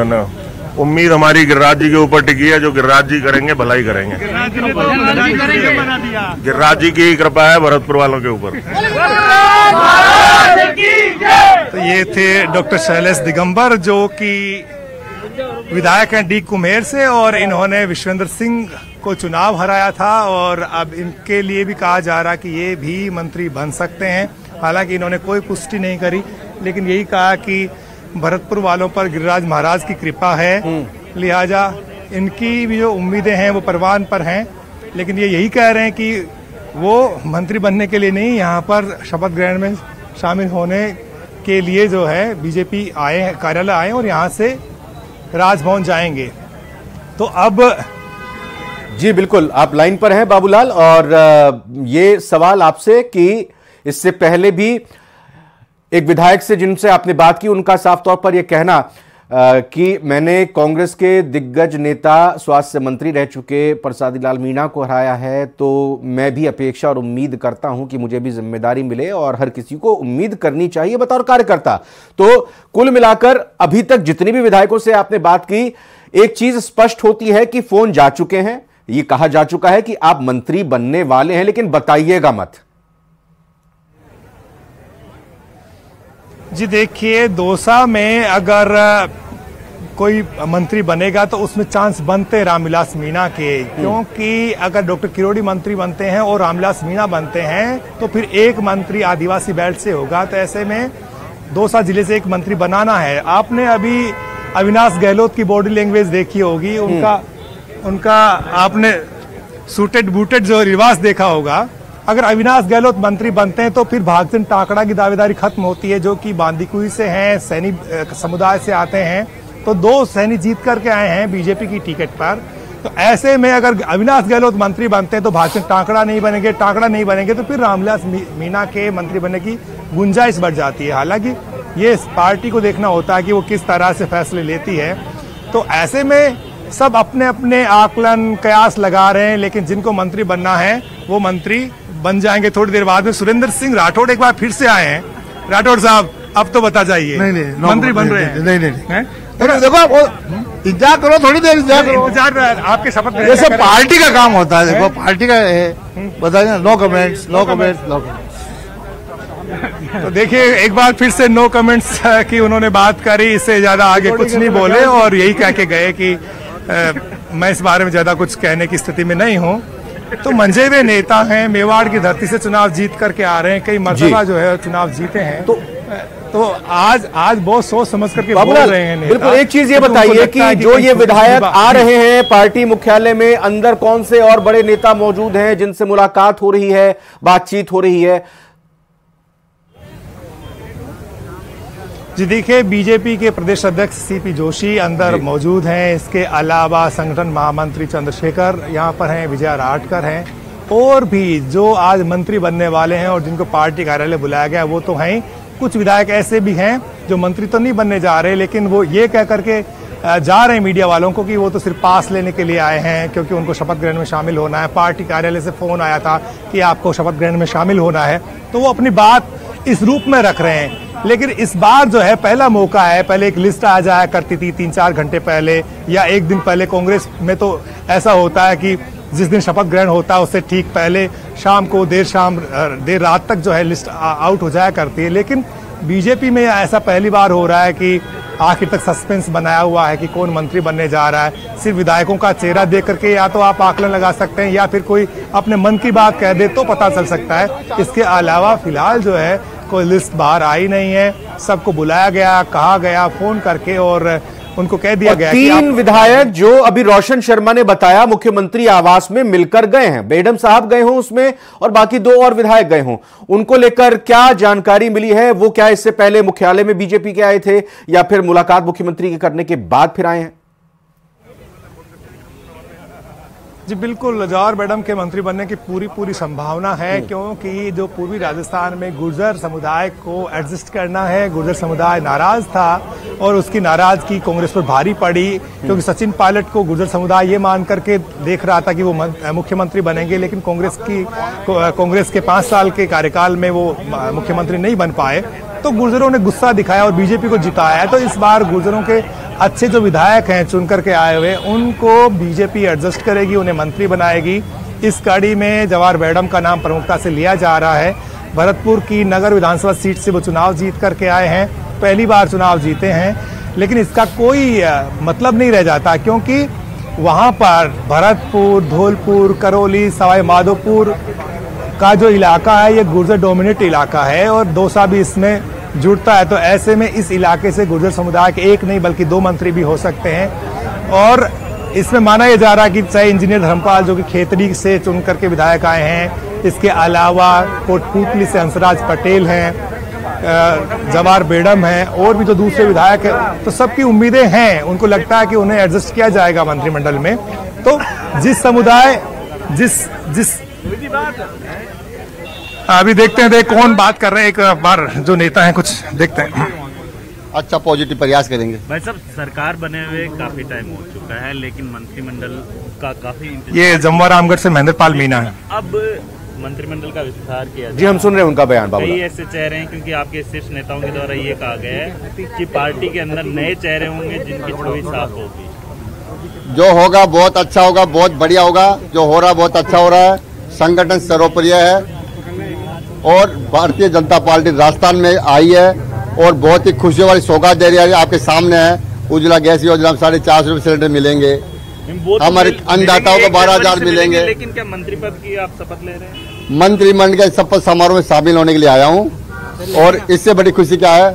उम्मीद हमारी गिरिराज जी के ऊपर टिकी है, जो गिरिराज जी करेंगे भलाई करेंगे। गिरिराज जी की कृपा है भरतपुर वालों के ऊपर। तो ये थे डॉक्टर शैलेश दिगंबर, जो कि विधायक हैं डी कुमेर से, और इन्होंने विश्वेंद्र सिंह को चुनाव हराया था और अब इनके लिए भी कहा जा रहा कि ये भी मंत्री बन सकते हैं। हालांकि इन्होंने कोई पुष्टि नहीं करी, लेकिन यही कहा कि भरतपुर वालों पर गिरिराज महाराज की कृपा है, लिहाजा इनकी भी जो उम्मीदें हैं वो परवान पर हैं। लेकिन ये यही कह रहे हैं कि वो मंत्री बनने के लिए नहीं, यहाँ पर शपथ ग्रहण में शामिल होने के लिए जो है बीजेपी आए, कार्यालय आए और यहाँ से राजभवन जाएंगे। तो अब जी बिल्कुल, आप लाइन पर हैं बाबूलाल, और ये सवाल आपसे कि इससे पहले भी एक विधायक से जिनसे आपने बात की, उनका साफ तौर पर यह कहना कि मैंने कांग्रेस के दिग्गज नेता स्वास्थ्य मंत्री रह चुके प्रसादी लाल मीणा को हराया है, तो मैं भी अपेक्षा और उम्मीद करता हूं कि मुझे भी जिम्मेदारी मिले और हर किसी को उम्मीद करनी चाहिए बतौर कार्यकर्ता। तो कुल मिलाकर अभी तक जितने भी विधायकों से आपने बात की, एक चीज स्पष्ट होती है कि फोन जा चुके हैं, ये कहा जा चुका है कि आप मंत्री बनने वाले हैं, लेकिन बताइएगा मत। जी देखिए, दौसा में अगर कोई मंत्री बनेगा तो उसमें चांस बनते रामविलास मीणा के, क्योंकि अगर डॉक्टर किरोड़ी मंत्री बनते हैं और रामविलास मीणा बनते हैं तो फिर एक मंत्री आदिवासी बेल्ट से होगा। तो ऐसे में दौसा जिले से एक मंत्री बनाना है। आपने अभी अविनाश गहलोत की बॉडी लैंग्वेज देखी होगी, उनका आपने सूटेड बूटेड जो रिवाज देखा होगा। अगर अविनाश गहलोत मंत्री बनते हैं तो फिर भागचंद टाकड़ा की दावेदारी खत्म होती है, जो कि बांदीकुई से हैं, सैनी समुदाय से आते हैं। तो 2 सैनी जीत करके आए हैं बीजेपी की टिकट पर। तो ऐसे में अगर अविनाश गहलोत मंत्री बनते हैं तो भागचंद टाकड़ा नहीं बनेंगे, टाकड़ा नहीं बनेंगे तो फिर रामविलास मीणा के मंत्री बनने की गुंजाइश बढ़ जाती है। हालांकि ये पार्टी को देखना होता है कि वो किस तरह से फैसले लेती है। तो ऐसे में सब अपने अपने आकलन कयास लगा रहे हैं, लेकिन जिनको मंत्री बनना है वो मंत्री बन जाएंगे थोड़ी देर बाद में। सुरेंद्र सिंह राठौड़ एक बार फिर से आए हैं। राठौड़ साहब, अब तो बता जाइए। नहीं, मंत्री बन रहे हैं? नहीं। देखो आप इंतजार करो, थोड़ी देर इंतजार करो। आपके शपथ ये सब पार्टी का काम होता है। देखो पार्टी का है, बताइए। No comments. तो देखिए, एक बार फिर से नो कमेंट्स की उन्होंने बात करी, इससे ज्यादा आगे कुछ नहीं बोले और यही कह के गए कि मैं इस बारे में ज्यादा कुछ कहने की स्थिति में नहीं हूँ। तो मंजे हुए नेता हैं, मेवाड़ की धरती से चुनाव जीत करके आ रहे हैं, कई मरतबा जो है चुनाव जीते हैं। तो आज बहुत सोच समझ करके बोल रहे हैं नेता। बिल्कुल, एक चीज ये बताइए कि जो ये विधायक आ रहे हैं पार्टी मुख्यालय में, अंदर कौन से और बड़े नेता मौजूद हैं जिनसे मुलाकात हो रही है, बातचीत हो रही है? जी देखिए, बीजेपी के प्रदेश अध्यक्ष सीपी जोशी अंदर मौजूद हैं। इसके अलावा संगठन महामंत्री चंद्रशेखर यहाँ पर हैं, विजया राठकर हैं, और भी जो आज मंत्री बनने वाले हैं और जिनको पार्टी कार्यालय बुलाया गया वो तो हैं। कुछ विधायक ऐसे भी हैं जो मंत्री तो नहीं बनने जा रहे, लेकिन वो ये कह करके जा रहे हैं मीडिया वालों को कि वो तो सिर्फ पास लेने के लिए आए हैं, क्योंकि उनको शपथ ग्रहण में शामिल होना है। पार्टी कार्यालय से फोन आया था कि आपको शपथ ग्रहण में शामिल होना है, तो वो अपनी बात इस रूप में रख रहे हैं। लेकिन इस बार जो है पहला मौका है, पहले एक लिस्ट आ जाया करती थी 3-4 घंटे पहले या एक दिन पहले। कांग्रेस में तो ऐसा होता है कि जिस दिन शपथ ग्रहण होता है उससे ठीक पहले शाम को देर रात तक जो है लिस्ट आउट हो जाया करती है। लेकिन बीजेपी में ऐसा पहली बार हो रहा है कि आखिर तक सस्पेंस बनाया हुआ है कि कौन मंत्री बनने जा रहा है। सिर्फ विधायकों का चेहरा देख करके या तो आप आकलन लगा सकते हैं या फिर कोई अपने मन की बात कह दे तो पता चल सकता है। इसके अलावा फिलहाल जो है कोई लिस्ट बाहर आई नहीं है। सबको बुलाया गया, कहा गया फोन करके और उनको कह दिया गया 3 विधायक जो अभी रोशन शर्मा ने बताया मुख्यमंत्री आवास में मिलकर गए हैं, बेडम साहब गए हों उसमें और बाकी 2 और विधायक गए हों। उनको लेकर क्या जानकारी मिली है? वो क्या इससे पहले मुख्यालय में बीजेपी के आए थे या फिर मुलाकात मुख्यमंत्री के करने के बाद फिर आए हैं? जी बिल्कुल, जवाहर मैडम के मंत्री बनने की पूरी संभावना है, क्योंकि जो पूर्वी राजस्थान में गुर्जर समुदाय को एडजस्ट करना है। गुर्जर समुदाय नाराज था और उसकी नाराजगी कांग्रेस पर भारी पड़ी, क्योंकि सचिन पायलट को गुर्जर समुदाय ये मान करके देख रहा था कि वो मुख्यमंत्री बनेंगे, लेकिन कांग्रेस के 5 साल के कार्यकाल में वो मुख्यमंत्री नहीं बन पाए। तो गुर्जरों ने गुस्सा दिखाया और बीजेपी को जिताया है। तो इस बार गुर्जरों के अच्छे जो विधायक हैं चुन करके आए हुए, उनको बीजेपी एडजस्ट करेगी, उन्हें मंत्री बनाएगी। इस कड़ी में जवाहर मैडम का नाम प्रमुखता से लिया जा रहा है। भरतपुर की नगर विधानसभा सीट से वो चुनाव जीत करके आए हैं, पहली बार चुनाव जीते हैं, लेकिन इसका कोई मतलब नहीं रह जाता, क्योंकि वहां पर भरतपुर, धौलपुर, करौली, सवाई माधोपुर का जो इलाका है ये गुर्जर डोमिनेट इलाका है और दौसा भी इसमें जुड़ता है। तो ऐसे में इस इलाके से गुर्जर समुदाय के एक नहीं बल्कि 2 मंत्री भी हो सकते हैं। और इसमें माना यह जा रहा है कि चाहे इंजीनियर धर्मपाल जो कि खेतड़ी से चुन करके विधायक आए हैं, इसके अलावा कोटपुतली से हंसराज पटेल हैं, जवाहर बेडम हैं और भी जो दूसरे विधायक हैं, तो सबकी उम्मीदें हैं। उनको लगता है कि उन्हें एडजस्ट किया जाएगा मंत्रिमंडल में। तो जिस समुदाय जिस अभी देखते हैं कौन बात कर रहे हैं। एक बार जो नेता हैं कुछ देखते हैं। अच्छा पॉजिटिव प्रयास करेंगे। भाई साहब, सरकार बने हुए काफी टाइम हो चुका है, लेकिन मंत्रिमंडल का काफी ये जमवा रामगढ़ से महेंद्र पाल मीणा है। अब मंत्रिमंडल का विस्तार किया जी, हम सुन रहे हैं उनका बयान। कई ऐसे चेहरे हैं, क्योंकि आपके शीर्ष नेताओं के द्वारा ये कहा गया है कि पार्टी के अंदर नए चेहरे होंगे जिनकी छवि साफ होगी। जो होगा बहुत अच्छा होगा, बहुत बढ़िया होगा। जो हो रहा है बहुत अच्छा हो रहा है। संगठन सर्वोपरि है और भारतीय जनता पार्टी राजस्थान में आई है और बहुत ही खुशी वाली सौगात दे रही है। आपके सामने है उज्ज्वला गैस योजना में 450 रुपये सिलेंडर मिलेंगे, हमारे अन्नदाताओं को 12,000 मिलेंगे। लेकिन क्या मंत्री पद की आप शपथ ले रहे हैं? मंत्रिमंडल के शपथ समारोह में शामिल होने के लिए आया हूँ और इससे बड़ी खुशी क्या है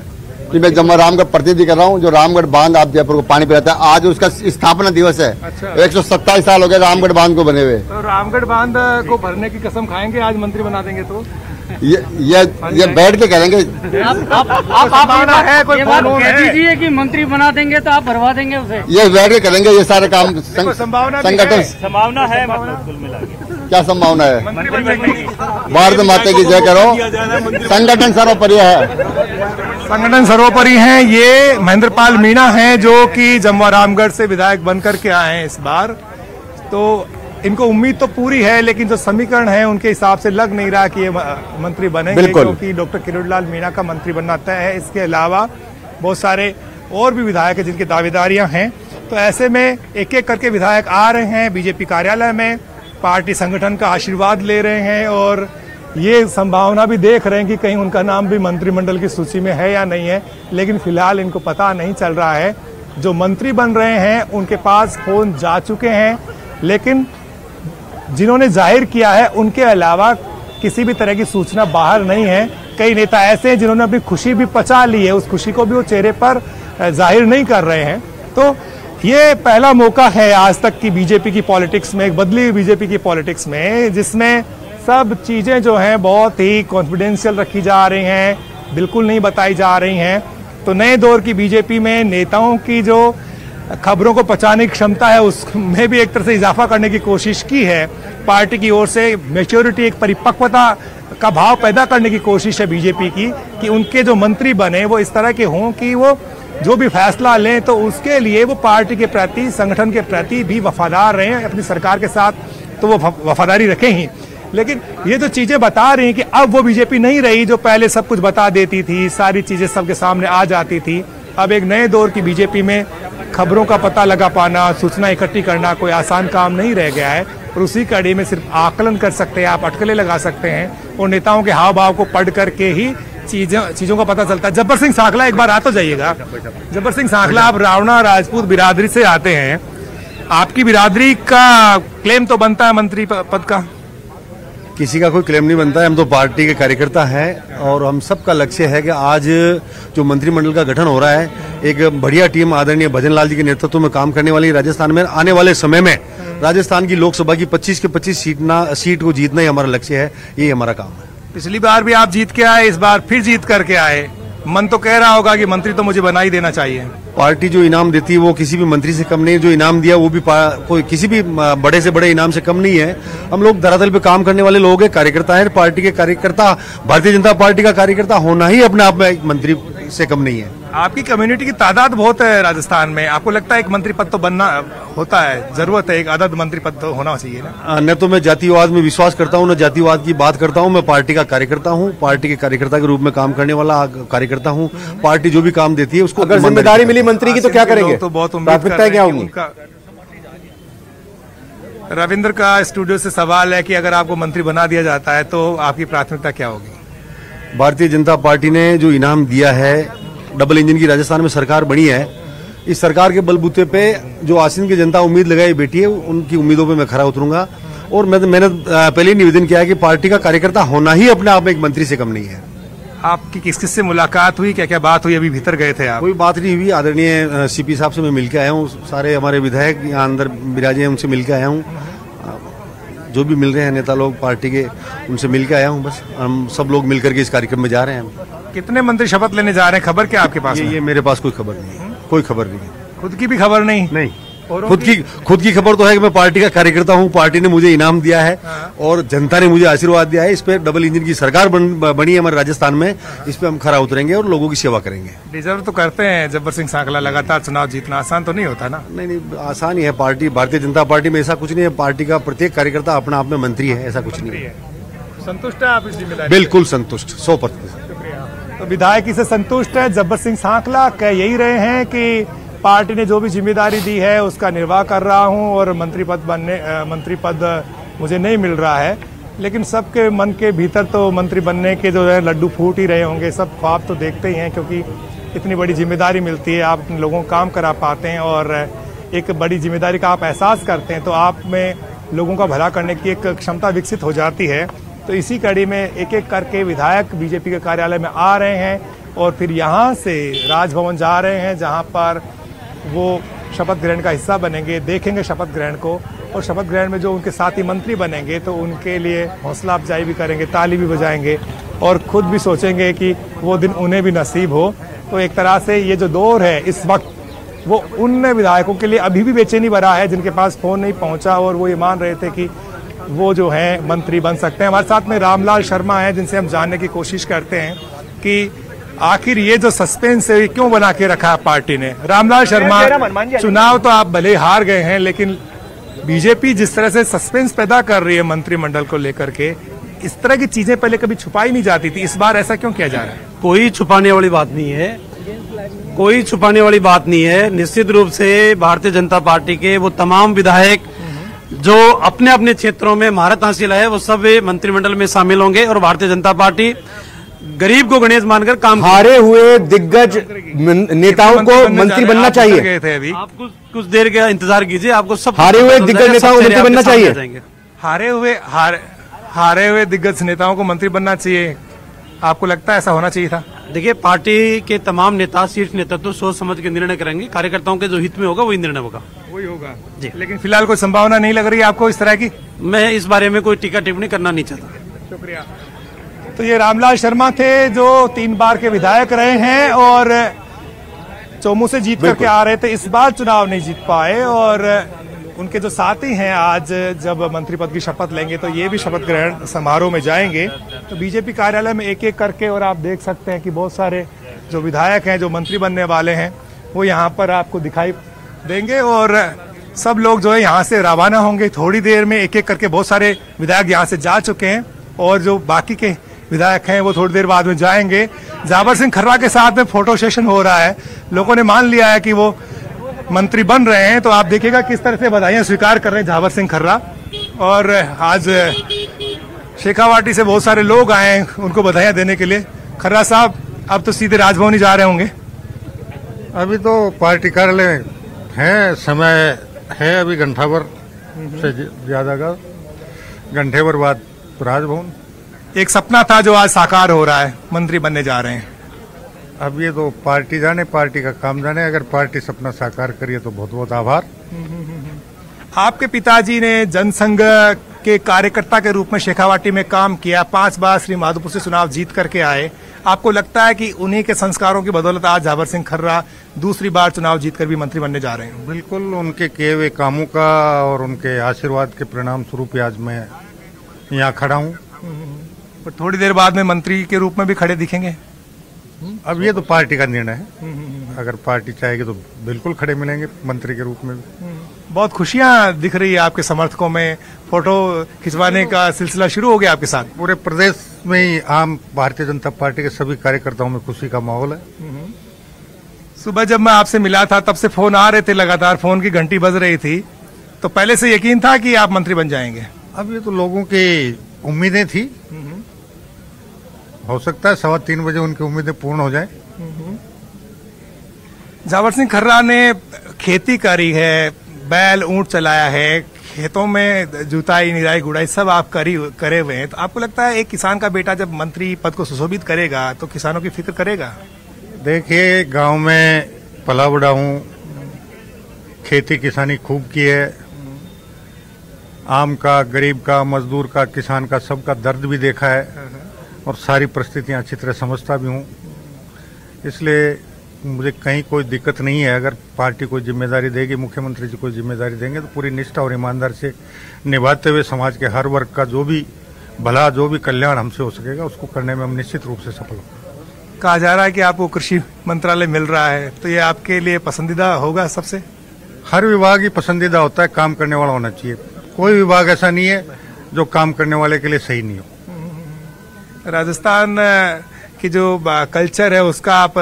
कि मैं जम्मू रामगढ़ प्रतिनिधि कर रहा हूँ। जो रामगढ़ बांध आप जयपुर को पानी पिलाता है, आज उसका स्थापना दिवस है। अच्छा। 127 साल हो गए रामगढ़ बांध को बने हुए। तो रामगढ़ बांध को भरने की कसम खाएंगे आज मंत्री बना देंगे तो? ये बैठ के करेंगे। आप है कोई कह दीजिए कि मंत्री बना देंगे तो आप भरवा देंगे उसे? ये बैठ के करेंगे ये सारे काम। संगठन संभावना है, मतलब कुल मिला के क्या संभावना है? भारत माता की जय करो। संगठन सर्वोपरि है। संगठन सर्वोपरि है। ये महेंद्र पाल मीणा है जो कि जमवा रामगढ़ से विधायक बनकर के आए हैं इस बार। तो इनको उम्मीद तो पूरी है, लेकिन जो समीकरण है उनके हिसाब से लग नहीं रहा कि ये मंत्री बनेंगे, क्योंकि डॉक्टर किरोड़ीलाल मीणा का मंत्री बनना तय है। इसके अलावा बहुत सारे और भी विधायक हैं जिनकी दावेदारियां हैं। तो ऐसे में एक एक करके विधायक आ रहे हैं बीजेपी कार्यालय में, पार्टी संगठन का आशीर्वाद ले रहे हैं और ये संभावना भी देख रहे हैं कि कहीं उनका नाम भी मंत्रिमंडल की सूची में है या नहीं है। लेकिन फिलहाल इनको पता नहीं चल रहा है। जो मंत्री बन रहे हैं उनके पास फोन जा चुके हैं, लेकिन जिन्होंने जाहिर किया है उनके अलावा किसी भी तरह की सूचना बाहर नहीं है। कई नेता ऐसे हैं जिन्होंने अपनी खुशी भी पचा ली है, उस खुशी को भी वो चेहरे पर जाहिर नहीं कर रहे हैं। तो ये पहला मौका है आज तक की बीजेपी की पॉलिटिक्स में, एक बदली हुई बीजेपी की पॉलिटिक्स में, जिसमें सब चीजें जो हैं बहुत ही कॉन्फिडेंशियल रखी जा रही हैं, बिल्कुल नहीं बताई जा रही हैं। तो नए दौर की बीजेपी में नेताओं की जो खबरों को पचाने की क्षमता है उसमें भी एक तरह से इजाफा करने की कोशिश की है। पार्टी की ओर से मैच्योरिटी, एक परिपक्वता का भाव पैदा करने की कोशिश है बीजेपी की, कि उनके जो मंत्री बने वो इस तरह के हों कि वो जो भी फैसला लें तो उसके लिए वो पार्टी के प्रति, संगठन के प्रति भी वफादार रहें, अपनी सरकार के साथ तो वो वफादारी रखें ही। लेकिन ये जो चीजें बता रही हैं कि अब वो बीजेपी नहीं रही जो पहले सब कुछ बता देती थी, सारी चीजें सबके सामने आ जाती थी। अब एक नए दौर की बीजेपी में खबरों का पता लगा पाना, सूचना इकट्ठी करना कोई आसान काम नहीं रह गया है और उसी कड़ी में सिर्फ आकलन कर सकते हैं, आप अटकलें लगा सकते हैं और नेताओं के हाव भाव को पढ़ करके ही चीजों का पता चलता है। जब्बर सिंह सांखला, एक बार आ तो जाइएगा। जब्बर सिंह सांखला, आप रावणा राजपूत बिरादरी से आते हैं, आपकी बिरादरी का क्लेम तो बनता है मंत्री पद का? किसी का कोई क्लेम नहीं बनता है। हम तो पार्टी के कार्यकर्ता हैं और हम सबका लक्ष्य है कि आज जो मंत्रिमंडल का गठन हो रहा है, एक बढ़िया टीम आदरणीय भजन लाल जी के नेतृत्व में काम करने वाली राजस्थान में आने वाले समय में राजस्थान की लोकसभा की 25 के 25 सीट को जीतना ही हमारा लक्ष्य है। यही हमारा काम है। पिछली बार भी आप जीत के आए, इस बार फिर जीत करके आए। मन तो कह रहा होगा कि मंत्री तो मुझे बना ही देना चाहिए। पार्टी जो इनाम देती है वो किसी भी मंत्री से कम नहीं है। जो इनाम दिया वो भी कोई किसी भी बड़े से बड़े इनाम से कम नहीं है। हम लोग धरातल पे काम करने वाले लोग हैं, कार्यकर्ता हैं। पार्टी के कार्यकर्ता, भारतीय जनता पार्टी का कार्यकर्ता होना ही अपने आप में एक मंत्री से कम नहीं है। आपकी कम्युनिटी की तादाद बहुत है राजस्थान में, आपको लगता है एक मंत्री पद तो बनना होता है, जरूरत है, एक आदत मंत्री पद तो होना चाहिए ना? न तो मैं जातिवाद में विश्वास करता हूँ, न जातिवाद की बात करता हूँ। मैं पार्टी का कार्यकर्ता हूँ, पार्टी के कार्यकर्ता के रूप में काम करने वाला कार्यकर्ता हूँ। पार्टी जो भी काम देती है उसको, अगर जिम्मेदारी मिली मंत्री की तो क्या करेंगे? तो बहुत प्राथमिकताएं क्या होंगी? रविंद्र का स्टूडियो से सवाल है कि अगर आपको मंत्री बना दिया जाता है तो आपकी प्राथमिकता क्या होगी? भारतीय जनता पार्टी ने जो इनाम दिया है, डबल इंजन की राजस्थान में सरकार बनी है, इस सरकार के बलबूते पे जो आसीन की जनता उम्मीद लगाई बैठी है, उनकी उम्मीदों पे मैं खरा उतरूंगा। और मैंने पहले ही निवेदन किया है कि पार्टी का कार्यकर्ता होना ही अपने आप में एक मंत्री से कम नहीं है। आपकी किस किस से मुलाकात हुई, क्या क्या बात हुई? अभी भीतर गए थे आप? कोई बात नहीं हुई। आदरणीय सीपी साहब से मैं मिलकर आया हूँ, सारे हमारे विधायक यहाँ अंदर विराजे हैं, उनसे मिलकर आया हूँ। जो भी मिल रहे हैं नेता लोग पार्टी के, उनसे मिलकर आया हूँ। बस हम सब लोग मिलकर के इस कार्यक्रम में जा रहे हैं। कितने मंत्री शपथ लेने जा रहे हैं, खबर क्या आपके पास? ये मेरे पास कोई खबर नहीं है, कोई खबर नहीं है। खुद की भी खबर नहीं? नहीं। खुद की खबर तो है कि मैं पार्टी का कार्यकर्ता हूं, पार्टी ने मुझे इनाम दिया है और जनता ने मुझे आशीर्वाद दिया है। इस पे डबल इंजन की सरकार बनी है हमारे राजस्थान में, इस पे हम खरा उतरेंगे और लोगों की सेवा करेंगे। डिजर्व तो करते हैं जब्बर सिंह सांकला, लगातार चुनाव जीतना आसान तो नहीं होता ना? नहीं, आसान ही है। पार्टी, भारतीय जनता पार्टी में ऐसा कुछ नहीं है, पार्टी का प्रत्येक कार्यकर्ता अपना आप में मंत्री है, ऐसा कुछ नहीं है। संतुष्ट है आप इस जिम्मेदारी? बिल्कुल संतुष्ट, 100%। तो विधायकी से संतुष्ट है जब्बर सिंह सांकला, कह यही रहे हैं कि पार्टी ने जो भी जिम्मेदारी दी है उसका निर्वाह कर रहा हूं और मंत्री पद मुझे नहीं मिल रहा है, लेकिन सबके मन के भीतर तो मंत्री बनने के जो है लड्डू फूट ही रहे होंगे। सब ख्वाब तो देखते ही हैं, क्योंकि इतनी बड़ी जिम्मेदारी मिलती है, आप अपने लोगों को काम करा पाते हैं और एक बड़ी जिम्मेदारी का आप एहसास करते हैं, तो आप में लोगों का भला करने की एक क्षमता विकसित हो जाती है। तो इसी कड़ी में एक एक करके विधायक बीजेपी के कार्यालय में आ रहे हैं और फिर यहाँ से राजभवन जा रहे हैं, जहाँ पर वो शपथ ग्रहण का हिस्सा बनेंगे, देखेंगे शपथ ग्रहण को, और शपथ ग्रहण में जो उनके साथी मंत्री बनेंगे तो उनके लिए हौसला अफजाई भी करेंगे, ताली भी बजाएंगे और खुद भी सोचेंगे कि वो दिन उन्हें भी नसीब हो। तो एक तरह से ये जो दौर है इस वक्त, वो उन विधायकों के लिए अभी भी बेचैनी भरा है जिनके पास फोन नहीं पहुंचा और वो ये मान रहे थे कि वो जो है मंत्री बन सकते हैं। हमारे साथ में रामलाल शर्मा है, जिनसे हम जानने की कोशिश करते हैं कि आखिर ये जो सस्पेंस है क्यों बना के रखा पार्टी ने। रामलाल शर्मा, चुनाव तो आप भले हार गए हैं, लेकिन बीजेपी जिस तरह से सस्पेंस पैदा कर रही है मंत्रिमंडल को लेकर के, इस तरह की चीजें पहले कभी छुपाई नहीं जाती थी, इस बार ऐसा क्यों किया जा रहा है? कोई छुपाने वाली बात नहीं है, कोई छुपाने वाली बात नहीं है। निश्चित रूप से भारतीय जनता पार्टी के वो तमाम विधायक जो अपने अपने क्षेत्रों में महारत हासिल है, वो सब मंत्रिमंडल में शामिल होंगे और भारतीय जनता पार्टी गरीब को गणेश मानकर काम। हारे हुए दिग्गज नेताओं को मंत्री बनना चाहिए। आप कुछ देर का इंतजार कीजिए, आपको सब हारे हुए दिग्गज नेताओं को मंत्री बनना चाहिए। हारे हुए दिग्गज नेताओं को मंत्री बनना चाहिए, आपको लगता है ऐसा होना चाहिए था? देखिए, पार्टी के तमाम नेता, शीर्ष नेतृत्व तो सोच समझ के निर्णय करेंगे, कार्यकर्ताओं के जो हित में होगा वही निर्णय होगा। वही होगा जी। लेकिन फिलहाल कोई संभावना नहीं लग रही है आपको इस तरह की? मैं इस बारे में कोई टीका टिप्पणी करना नहीं चाहता। शुक्रिया। तो ये रामलाल शर्मा थे जो 3 बार के विधायक रहे हैं और चौमू से जीत करके आ रहे थे, इस बार चुनाव नहीं जीत पाए और उनके जो साथी हैं आज जब मंत्री पद की शपथ लेंगे तो ये भी शपथ ग्रहण समारोह में जाएंगे। तो बीजेपी कार्यालय में एक एक करके, और आप देख सकते हैं कि बहुत सारे जो विधायक हैं जो मंत्री बनने वाले हैं वो यहाँ पर आपको दिखाई देंगे और सब लोग जो है यहाँ से रवाना होंगे थोड़ी देर में। एक एक करके बहुत सारे विधायक यहाँ से जा चुके हैं और जो बाकी के विधायक हैं वो थोड़ी देर बाद में जाएंगे। जाबर सिंह खर्रा के साथ में फोटो सेशन हो रहा है, लोगों ने मान लिया है कि वो मंत्री बन रहे हैं। तो आप देखिएगा किस तरह से बधाइयां स्वीकार कर रहे हैं जाबर सिंह खर्रा। और आज शेखावाटी से बहुत सारे लोग आए हैं उनको बधाइयां देने के लिए। खर्रा साहब, अब तो सीधे राजभवन ही जा रहे होंगे? अभी तो पार्टी कार्यालय है, समय है अभी घंटा भर से ज्यादा का, घंटे भर बाद राजभवन। एक सपना था जो आज साकार हो रहा है, मंत्री बनने जा रहे हैं। अब ये तो पार्टी जाने, पार्टी का काम जाने। अगर पार्टी सपना साकार करिए तो बहुत बहुत आभार। आपके पिताजी ने जनसंघ के कार्यकर्ता के रूप में शेखावाटी में काम किया, 5 बार श्री माधोपुर से चुनाव जीत करके आए। आपको लगता है कि उन्हीं के संस्कारों की बदौलत आज जाबर सिंह खर्रा दूसरी बार चुनाव जीतकर भी मंत्री बनने जा रहे हैं? बिल्कुल, उनके किए हुए कामों का और उनके आशीर्वाद के परिणाम स्वरूप आज मैं यहाँ खड़ा हूँ। पर थोड़ी देर बाद में मंत्री के रूप में भी खड़े दिखेंगे? अब ये तो पार्टी का निर्णय है, अगर पार्टी चाहेगी तो बिल्कुल खड़े मिलेंगे मंत्री के रूप में भी। बहुत खुशियां दिख रही है आपके समर्थकों में, फोटो खिंचवाने का सिलसिला शुरू हो गया आपके साथ? पूरे प्रदेश में ही आम भारतीय जनता पार्टी के सभी कार्यकर्ताओं में खुशी का माहौल है। सुबह जब मैं आपसे मिला था तब से फोन आ रहे थे, लगातार फोन की घंटी बज रही थी, तो पहले से यकीन था कि आप मंत्री बन जाएंगे? अब ये तो लोगों की उम्मीदें थी, हो सकता है 3:15 बजे उनकी उम्मीदें पूर्ण हो जाए। जाबर सिंह खर्रा ने खेती करी है, बैल ऊंट चलाया है, खेतों में जुताई निराई गुड़ाई सब आप करे हुए हैं, तो आपको लगता है एक किसान का बेटा जब मंत्री पद को सुशोभित करेगा तो किसानों की फिक्र करेगा? देखिए, गांव में पला बड़ा हूँ, खेती किसानी खूब की है, आम का, गरीब का, मजदूर का, किसान का, सबका दर्द भी देखा है और सारी परिस्थितियां अच्छी तरह समझता भी हूँ। इसलिए मुझे कहीं कोई दिक्कत नहीं है। अगर पार्टी कोई जिम्मेदारी देगी, मुख्यमंत्री जी कोई जिम्मेदारी देंगे तो पूरी निष्ठा और ईमानदारी से निभाते हुए समाज के हर वर्ग का जो भी भला, जो भी कल्याण हमसे हो सकेगा उसको करने में हम निश्चित रूप से सफल होंगे। कहा जा रहा है कि आपको कृषि मंत्रालय मिल रहा है, तो ये आपके लिए पसंदीदा होगा सबसे? हर विभाग ही पसंदीदा होता है, काम करने वाला होना चाहिए। कोई विभाग ऐसा नहीं है जो काम करने वाले के लिए सही नहीं हो। राजस्थान की जो कल्चर है उसका आप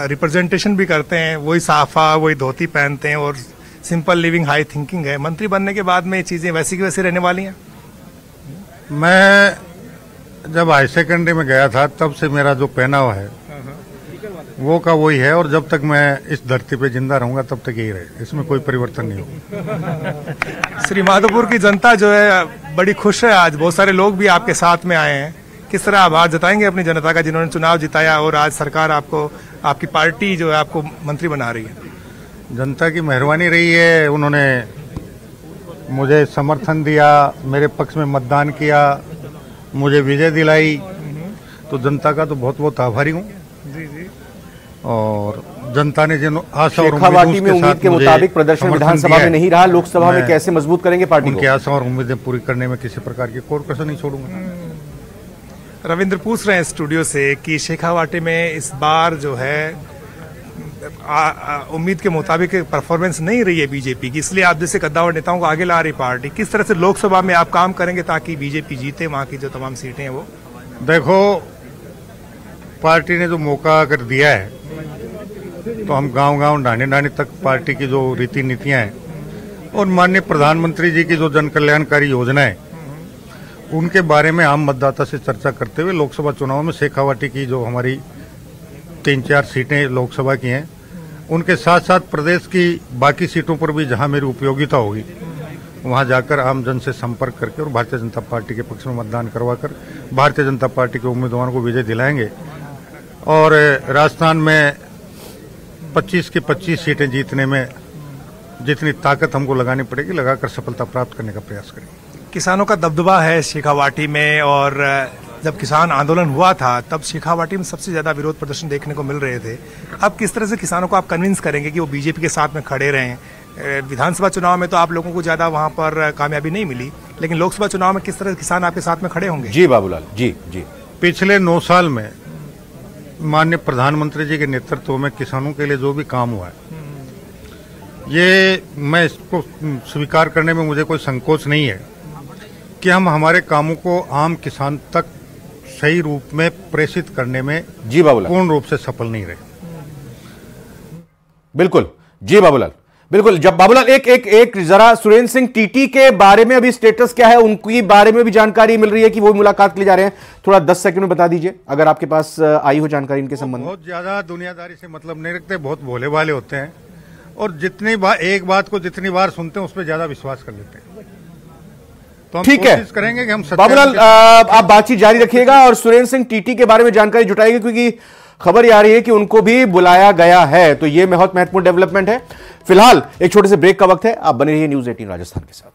रिप्रेजेंटेशन भी करते हैं, वही साफा, वही धोती पहनते हैं और सिंपल लिविंग, हाई थिंकिंग है। मंत्री बनने के बाद में ये चीजें वैसी की वैसी रहने वाली हैं? मैं जब हाई सेकेंडरी में गया था तब से मेरा जो पहनावा है वो का वही है, और जब तक मैं इस धरती पे जिंदा रहूंगा तब तक यही रहे, इसमें कोई परिवर्तन नहीं होगा। श्री माधोपुर की जनता जो है बड़ी खुश है, आज बहुत सारे लोग भी आपके साथ में आए हैं। किस तरह आभार जताएंगे अपनी जनता का जिन्होंने चुनाव जिताया और आज सरकार आपको, आपकी पार्टी जो है आपको मंत्री बना रही है? जनता की मेहरबानी रही है, उन्होंने मुझे समर्थन दिया, मेरे पक्ष में मतदान किया, मुझे विजय दिलाई, तो जनता का तो बहुत बहुत आभारी हूँ। और जनता ने जिन आशा और उम्मीद के मुताबिक प्रदर्शन विधानसभा में नहीं रहा, लोकसभा में कैसे मजबूत करेंगे पार्टी को? उनकी आशा और उम्मीदें पूरी करने में किसी प्रकार की कोई कसर नहीं छोड़ूंगा। रविंद्र पूछ रहे हैं स्टूडियो से कि शेखावाटी में इस बार जो है उम्मीद के मुताबिक परफॉर्मेंस नहीं रही है बीजेपी की, इसलिए आप जैसे कद्दावर नेताओं को आगे ला रही पार्टी, किस तरह से लोकसभा में आप काम करेंगे ताकि बीजेपी जीते वहां की जो तमाम सीटें हैं वो? देखो, पार्टी ने जो मौका अगर दिया है तो हम गांव-गांव, ढाणी-ढाणी तक पार्टी की जो रीति नीतियां हैं और माननीय प्रधानमंत्री जी की जो जन कल्याणकारी योजनाएं, उनके बारे में आम मतदाता से चर्चा करते हुए लोकसभा चुनाव में शेखावाटी की जो हमारी 3-4 सीटें लोकसभा की हैं, उनके साथ साथ प्रदेश की बाकी सीटों पर भी जहां मेरी उपयोगिता होगी वहां जाकर आम जन से संपर्क करके और भारतीय जनता पार्टी के पक्ष में मतदान करवाकर भारतीय जनता पार्टी के उम्मीदवारों को विजय दिलाएंगे। और राजस्थान में 25 की 25 सीटें जीतने में जितनी ताकत हमको लगानी पड़ेगी लगाकर सफलता प्राप्त करने का प्रयास करेंगे। किसानों का दबदबा है शेखावाटी में, और जब किसान आंदोलन हुआ था तब शेखावाटी में सबसे ज्यादा विरोध प्रदर्शन देखने को मिल रहे थे। अब किस तरह से किसानों को आप कन्विंस करेंगे कि वो बीजेपी के साथ में खड़े रहें? विधानसभा चुनाव में तो आप लोगों को ज्यादा वहां पर कामयाबी नहीं मिली, लेकिन लोकसभा चुनाव में किस तरह किसान आपके साथ में खड़े होंगे? जी बाबूलाल जी। पिछले 9 साल में माननीय प्रधानमंत्री जी के नेतृत्व में किसानों के लिए जो भी काम हुआ है, ये मैं इसको स्वीकार करने में मुझे कोई संकोच नहीं है कि हम हमारे कामों को आम किसान तक सही रूप में प्रेषित करने में जी बाबूलाल पूर्ण रूप से सफल नहीं रहे। बिल्कुल जी बाबूलाल, बिल्कुल। जब बाबूलाल एक जरा सुरेंद्र सिंह टीटी के बारे में अभी स्टेटस क्या है, उनकी बारे में भी जानकारी मिल रही है कि वो मुलाकात के लिए जा रहे हैं, थोड़ा 10 सेकंड में बता दीजिए अगर आपके पास आई हो जानकारी इनके संबंध में। बहुत ज्यादा दुनियादारी से मतलब नहीं रखते, बहुत भोले भाले होते हैं और जितनी बार एक बात को जितनी बार सुनते हैं उस पर ज्यादा विश्वास कर लेते हैं। तो हम कोशिश करेंगे कि हम बाबूलाल आप बातचीत जारी रखिएगा और सुरेंद्र सिंह टीटी के बारे में जानकारी जुटाएंगे, क्योंकि खबर आ रही है कि उनको भी बुलाया गया है, तो यह बहुत महत्वपूर्ण डेवलपमेंट है। फिलहाल एक छोटे से ब्रेक का वक्त है, आप बने रहिए न्यूज़ 18 राजस्थान के साथ।